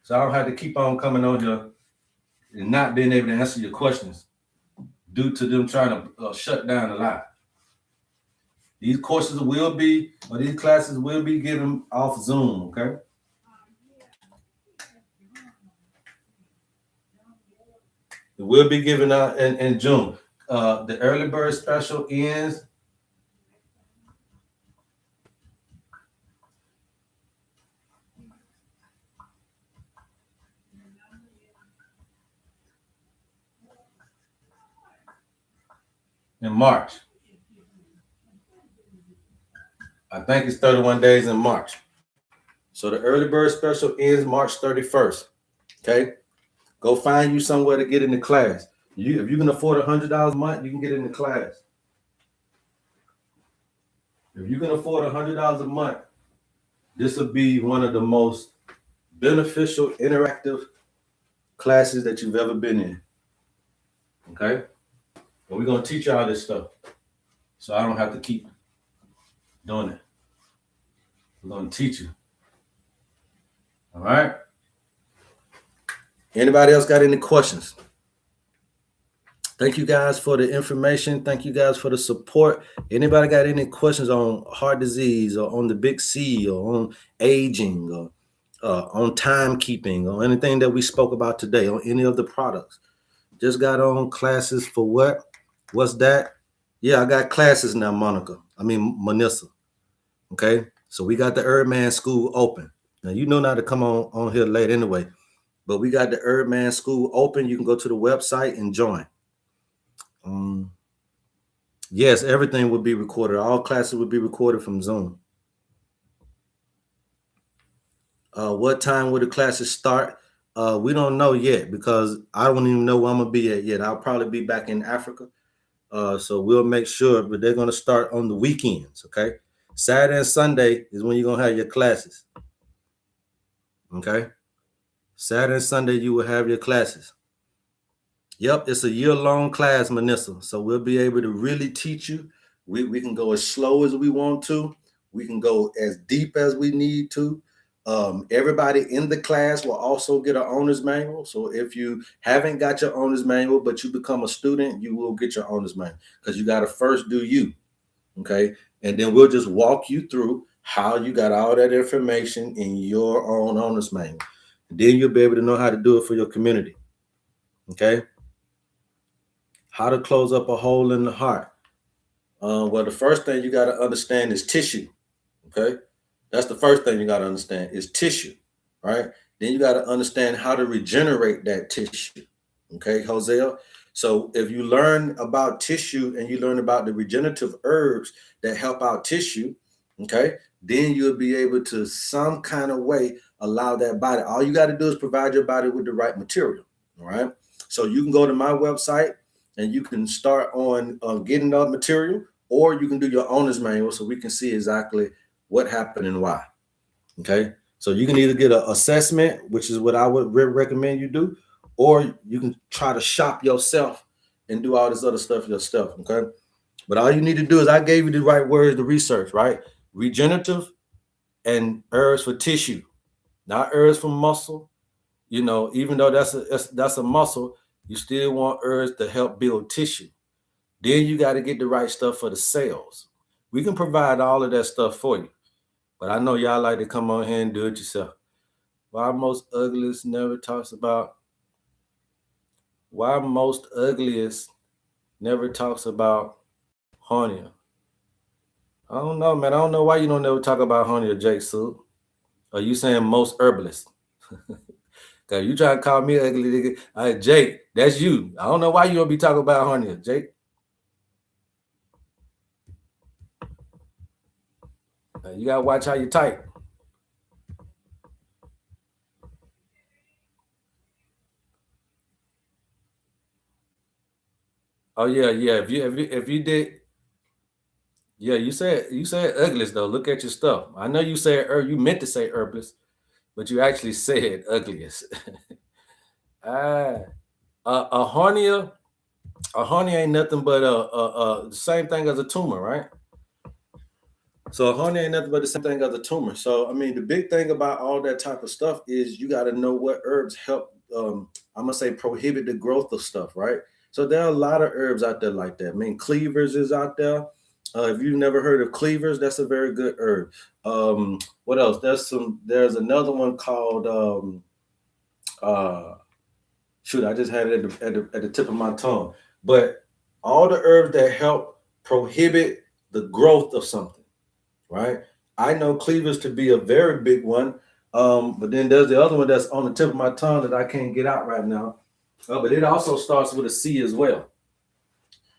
So I don't have to keep on coming on here and not being able to answer your questions due to them trying to shut down the line. These classes will be given off Zoom, okay? It will be given out in June. The early bird special ends in March. I think it's 31 days in March. So the early bird special ends March 31st. Okay? Go find you somewhere to get into class. If you can afford $100 a month, you can get into class. If you can afford $100 a month, this will be one of the most beneficial, interactive classes that you've ever been in. Okay? And we're going to teach you all this stuff. So I don't have to keep doing it. We're going to teach you. All right? Anybody else got any questions? Thank you guys for the information. Thank you guys for the support. Anybody got any questions on heart disease or on the big C or on aging or on timekeeping or anything that we spoke about today on any of the products? Just got on classes for what? What's that? Yeah, I got classes now, Manissa. Okay. So we got the HerbMan School open. Now you know not to come on here late anyway, but we got the HerbMan School open. You can go to the website and join. Yes, everything will be recorded. All classes will be recorded from Zoom. What time will the classes start? We don't know yet because I don't even know where I'm gonna be at yet. I'll probably be back in Africa. So we'll make sure, but they're gonna start on the weekends, okay? Saturday and Sunday is when you're gonna have your classes. Okay. Saturday and Sunday you will have your classes. Yep, it's a year-long class, Manissa. So we'll be able to really teach you. We can go as slow as we want to. We can go as deep as we need to. Everybody in the class will also get an owner's manual. So if you haven't got your owner's manual, but you become a student, you will get your owner's manual because you got to first do you. Okay. And then we'll just walk you through how you got all that information in your own owner's manual. And then you'll be able to know how to do it for your community. Okay. How to close up a hole in the heart. Well, the first thing you got to understand is tissue. Okay. That's the first thing you got to understand is tissue. Right. Then you got to understand how to regenerate that tissue. Okay, Hosea. So if you learn about tissue and you learn about the regenerative herbs that help out tissue, okay, then you'll be able to some kind of way allow that body. All you got to do is provide your body with the right material. All right. So you can go to my website and you can start on getting the material, or you can do your owner's manual so we can see exactly what happened and why. Okay. So you can either get an assessment, which is what I would recommend you do, or you can try to shop yourself and do all this other stuff yourself. Okay. But all you need to do is I gave you the right words to research, right? Regenerative and herbs for tissue, not herbs for muscle. You know, even though that's a muscle, you still want herbs to help build tissue. Then you got to get the right stuff for the cells. We can provide all of that stuff for you. But I know y'all like to come on here and do it yourself. Why most ugliest never talks about hernia? I don't know, man. I don't know why you don't never talk about hernia, Jake Sue. Are you saying most herbalists? Cause you try to call me ugly, nigga. Jake, that's you. I don't know why you don't be talking about hernia, Jake. You gotta watch how you type. Oh yeah. If you did, yeah, you said ugliest though. Look at your stuff. I know you said you meant to say herbalist, but you actually said ugliest. A hernia ain't nothing but the same thing as a tumor, right? So a hernia ain't nothing but the same thing as a tumor. So I mean, the big thing about all that type of stuff is you got to know what herbs help. I'm gonna say prohibit the growth of stuff, right? So there are a lot of herbs out there like that. I mean, cleavers is out there. If you've never heard of cleavers, that's a very good herb. What else? There's another one called shoot, I just had it at the tip of my tongue. But all the herbs that help prohibit the growth of something, right? I know cleavers to be a very big one. But then there's the other one that's on the tip of my tongue that I can't get out right now. But it also starts with a C as well.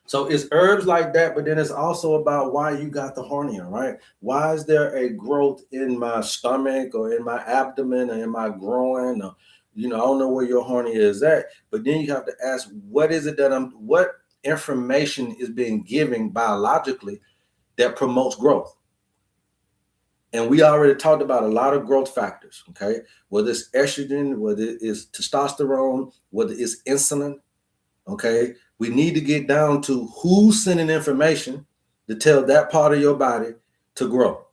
So it's herbs like that, but then it's also about why you got the hernia, right? Why is there a growth in my stomach or in my abdomen or in my groin? Or, I don't know where your hernia is at. But then you have to ask, what is it what information is being given biologically that promotes growth? And we already talked about a lot of growth factors, okay? Whether it's estrogen, whether it's testosterone, whether it's insulin, okay? We need to get down to who's sending information to tell that part of your body to grow.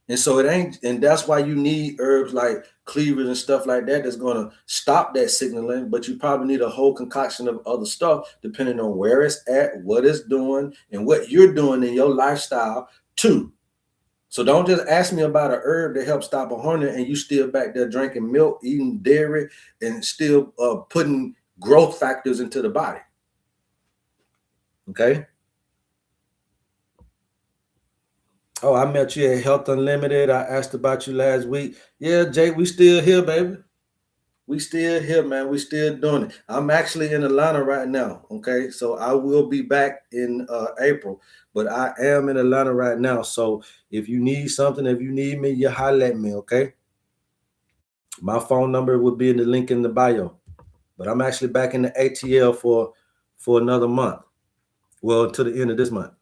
And so and that's why you need herbs like cleavers and stuff like that that's going to stop that signaling, but you probably need a whole concoction of other stuff depending on where it's at, what it's doing, and what you're doing in your lifestyle too. So don't just ask me about an herb that helps stop a hornet and you still back there drinking milk, eating dairy, and still putting growth factors into the body. Okay. Oh, I met you at Health Unlimited. I asked about you last week. Yeah, Jake, we still here, baby. We still here, man. We still doing it. I'm actually in Atlanta right now. Okay, so I will be back in April, but I am in Atlanta right now. So if you need something, if you need me, you holler at me. Okay, my phone number will be in the link in the bio. But I'm actually back in the ATL for another month. Well, to the end of this month.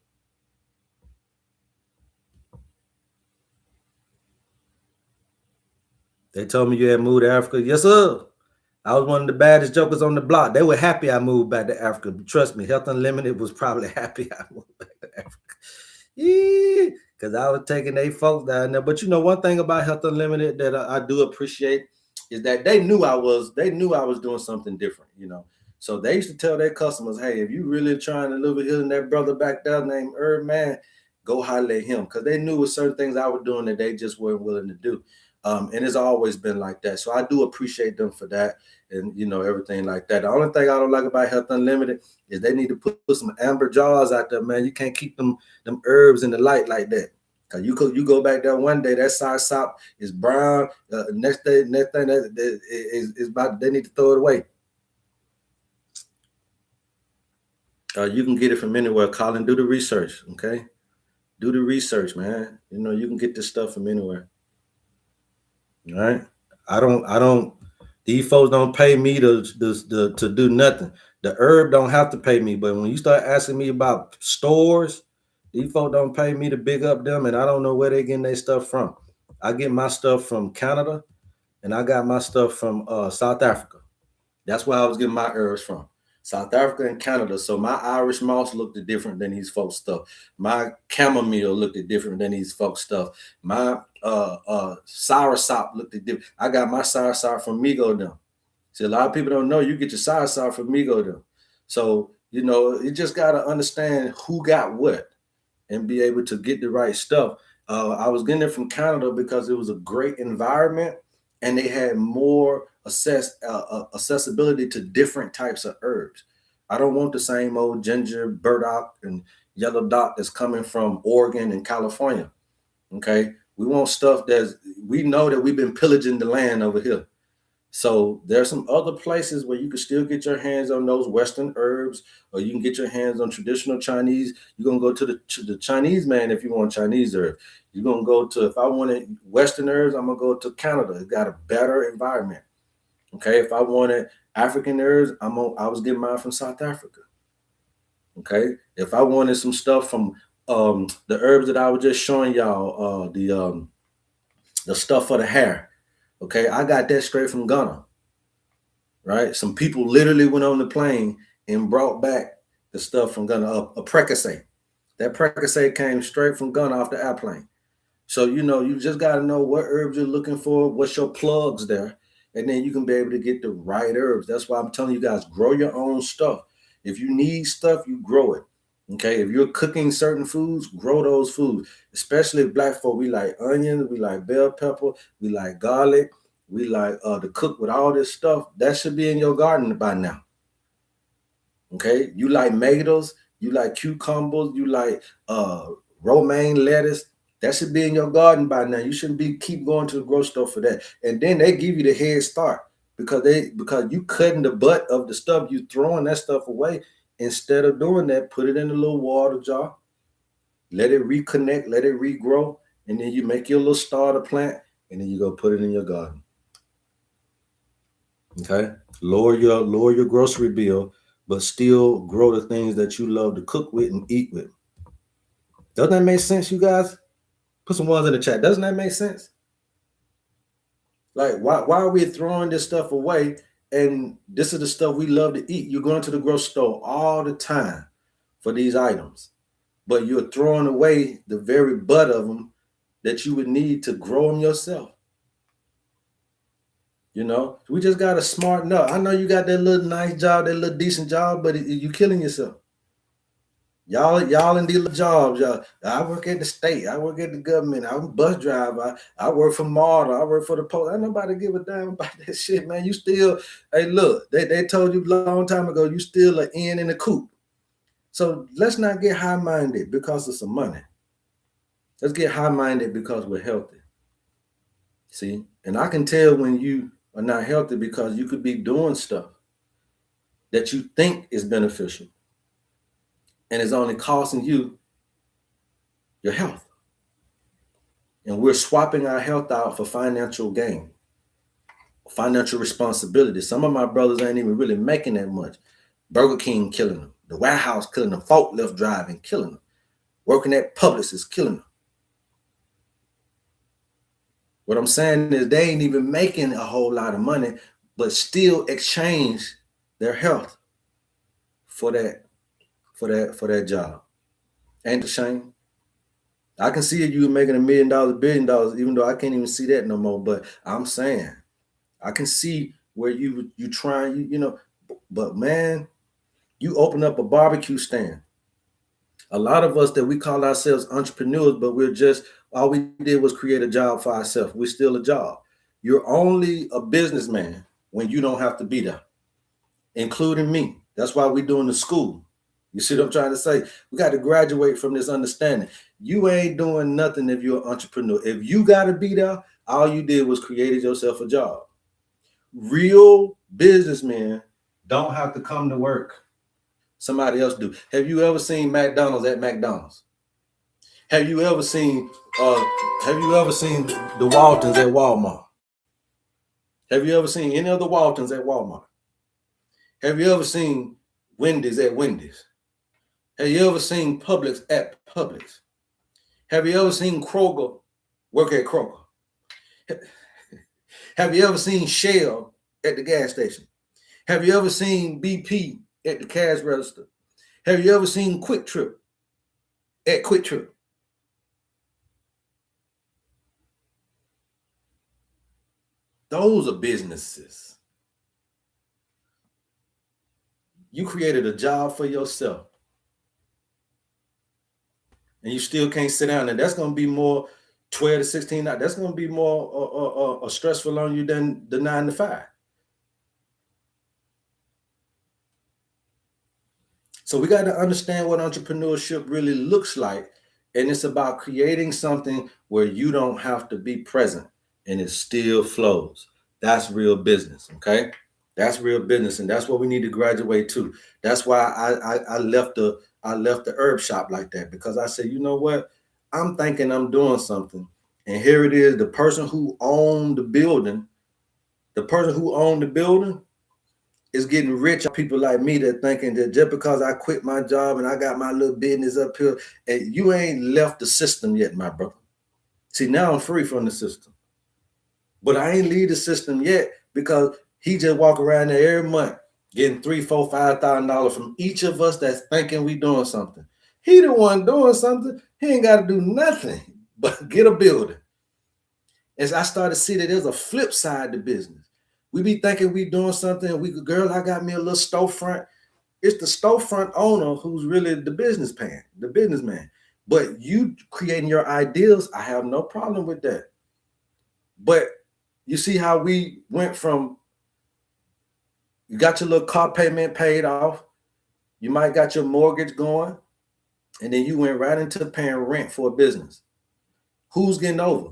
They told me you had moved to Africa. Yes, sir. I was one of the baddest jokers on the block. They were happy I moved back to Africa. But trust me, Health Unlimited was probably happy I moved back to Africa. Yeah, because I was taking their folks down there. But you know, one thing about Health Unlimited that I do appreciate is that they knew I was doing something different, you know. So they used to tell their customers, hey, if you really trying to live with his and that brother back there named HerbMan, go holler at him. Because they knew with certain things I was doing that they just weren't willing to do. And it's always been like that. So I do appreciate them for that and, you know, everything like that. The only thing I don't like about Health Unlimited is they need to put some amber jars out there, man. You can't keep them herbs in the light like that. Cause you go back there one day, that soursop is brown. Next thing that is about, they need to throw it away. You can get it from anywhere. Colin, do the research, okay? Do the research, man. You know, you can get this stuff from anywhere. All right. I don't. These folks don't pay me to do nothing. The herb don't have to pay me, but when you start asking me about stores, these folks don't pay me to big up them, and I don't know where they getting their stuff from. I get my stuff from Canada, and I got my stuff from South Africa. That's where I was getting my herbs from. South Africa and Canada. So my Irish moss looked different than these folks' stuff. My chamomile looked different than these folks' stuff. My soursop looked different. I got my soursop from Migo them. See, a lot of people don't know you get your soursop from Migo them. So, you know, you just got to understand who got what and be able to get the right stuff. I was getting it from Canada because it was a great environment and they had more accessibility to different types of herbs. I don't want the same old ginger, burdock, and yellow dot that's coming from Oregon and California. Okay, we want stuff we know that we've been pillaging the land over here. So there's some other places where you can still get your hands on those Western herbs, or you can get your hands on traditional Chinese. You're gonna go to the Chinese man if you want Chinese herbs. You're gonna go to, if I wanted Western herbs, I'm gonna go to Canada. It's got a better environment. Okay, if I wanted African herbs, I was getting mine from South Africa. Okay, if I wanted some stuff from the herbs that I was just showing y'all, the stuff for the hair. Okay, I got that straight from Ghana. Right, some people literally went on the plane and brought back the stuff from Ghana. A Percocet. That Percocet came straight from Ghana off the airplane. So you know, you just got to know what herbs you're looking for, what's your plugs there, and then you can be able to get the right herbs. That's why I'm telling you guys, grow your own stuff. If you need stuff, you grow it. Okay, if you're cooking certain foods, grow those foods. Especially black folk, we like onions, we like bell pepper, we like garlic, we like to cook with all this stuff. That should be in your garden by now. Okay, you like tomatoes, you like cucumbers, you like romaine lettuce. That should be in your garden by now. You shouldn't keep going to the grocery store for that. And then they give you the head start because you cutting the butt of the stuff, you throwing that stuff away. Instead of doing that, put it in a little water jar, let it reconnect, let it regrow, and then you make your little starter plant, and then you go put it in your garden. Okay, lower your grocery bill, but still grow the things that you love to cook with and eat with. Doesn't that make sense, you guys? Put some ones in the chat. Doesn't that make sense? Like, why are we throwing this stuff away? And this is the stuff we love to eat. You're going to the grocery store all the time for these items, but you're throwing away the very butt of them that you would need to grow them yourself. You know, we just gotta smarten up. I know you got that little nice job, that little decent job, but you killing yourself. Y'all in these little jobs, y'all. I work at the state. I work at the government. I'm a bus driver. I work for MARTA. I work for the post. Ain't nobody give a damn about that shit, man. You still, hey, look, they told you a long time ago, you still an in the coop. So let's not get high-minded because of some money. Let's get high-minded because we're healthy. See? And I can tell when you are not healthy because you could be doing stuff that you think is beneficial and is only costing you your health. And we're swapping our health out for financial gain, financial responsibility. Some of my brothers ain't even really making that much. Burger King killing them. The warehouse killing them. Forklift driving killing them. Working at Publix is killing them. What I'm saying is they ain't even making a whole lot of money, but still exchange their health for that job. Ain't the shame? I can see you making $1 million, $1 billion, even though I can't even see that no more. But I'm saying, I can see where you trying, you know, but man, you open up a barbecue stand. A lot of us that we call ourselves entrepreneurs, but we're just, all we did was create a job for ourselves. We're still a job. You're only a businessman when you don't have to be there, including me. That's why we're doing the school. You see what I'm trying to say? We got to graduate from this understanding. You ain't doing nothing if you're an entrepreneur. If you got to be there, all you did was created yourself a job. Real businessmen don't have to come to work. Somebody else do. Have you ever seen McDonald's at McDonald's? Have you ever seen the Waltons at Walmart? Have you ever seen any of the Waltons at Walmart? Have you ever seen Wendy's at Wendy's? Have you ever seen Publix at Publix? Have you ever seen Kroger work at Kroger? Have you ever seen Shell at the gas station? Have you ever seen BP at the cash register? Have you ever seen Quick Trip at Quick Trip? Those are businesses. You created a job for yourself. And you still can't sit down. And that's going to be more 12 to 16. That's going to be more stressful on you than the 9 to 5. So we got to understand what entrepreneurship really looks like. And it's about creating something where you don't have to be present and it still flows. That's real business, okay? That's real business. And that's what we need to graduate to. That's why I left the herb shop like that, because I said, you know what? I'm thinking I'm doing something. And here it is, the person who owned the building is getting rich. People like me that thinking that just because I quit my job and I got my little business up here, and you ain't left the system yet, my brother. See, now I'm free from the system. But I ain't leave the system yet because he just walk around there every month getting $3,000, $4,000, $5,000 from each of us that's thinking we doing something. He the one doing something. He ain't got to do nothing but get a building. As I started to see that there's a flip side to business. We be thinking we doing something. Girl, I got me a little storefront. It's the storefront owner who's really the businessman. But you creating your ideals, I have no problem with that. But you see how we went from, you got your little car payment paid off, you might got your mortgage going, and then you went right into paying rent for a business. Who's getting over?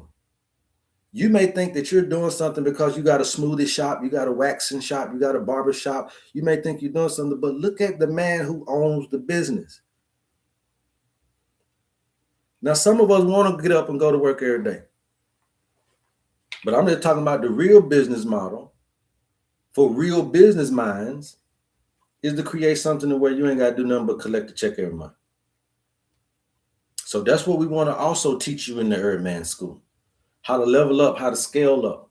You may think that you're doing something because you got a smoothie shop, you got a waxing shop, you got a barber shop. You may think you're doing something, but look at the man who owns the business. Now, some of us want to get up and go to work every day. But I'm just talking about the real business model for real business minds is to create something where you ain't got to do nothing but collect a check every month. So that's what we want to also teach you in the HerbMan School. How to level up, how to scale up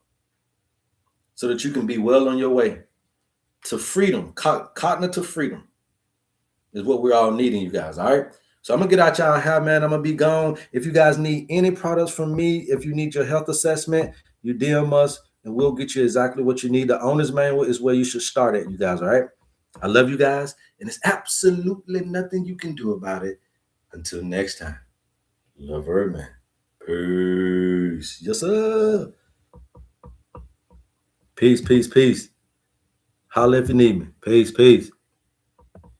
so that you can be well on your way to freedom. Cotton to freedom is what we're all needing, you guys. All right. So I'm going to get out y'all here, man. I'm going to be gone. If you guys need any products from me, if you need your health assessment, you DM us. and we'll get you exactly what you need. The owner's manual is where you should start at, you guys, all right? I love you guys, and there's absolutely nothing you can do about it. Until next time, love HerbMan. Peace. Yes, sir. Peace, peace, peace. Holla if you need me. Peace, peace.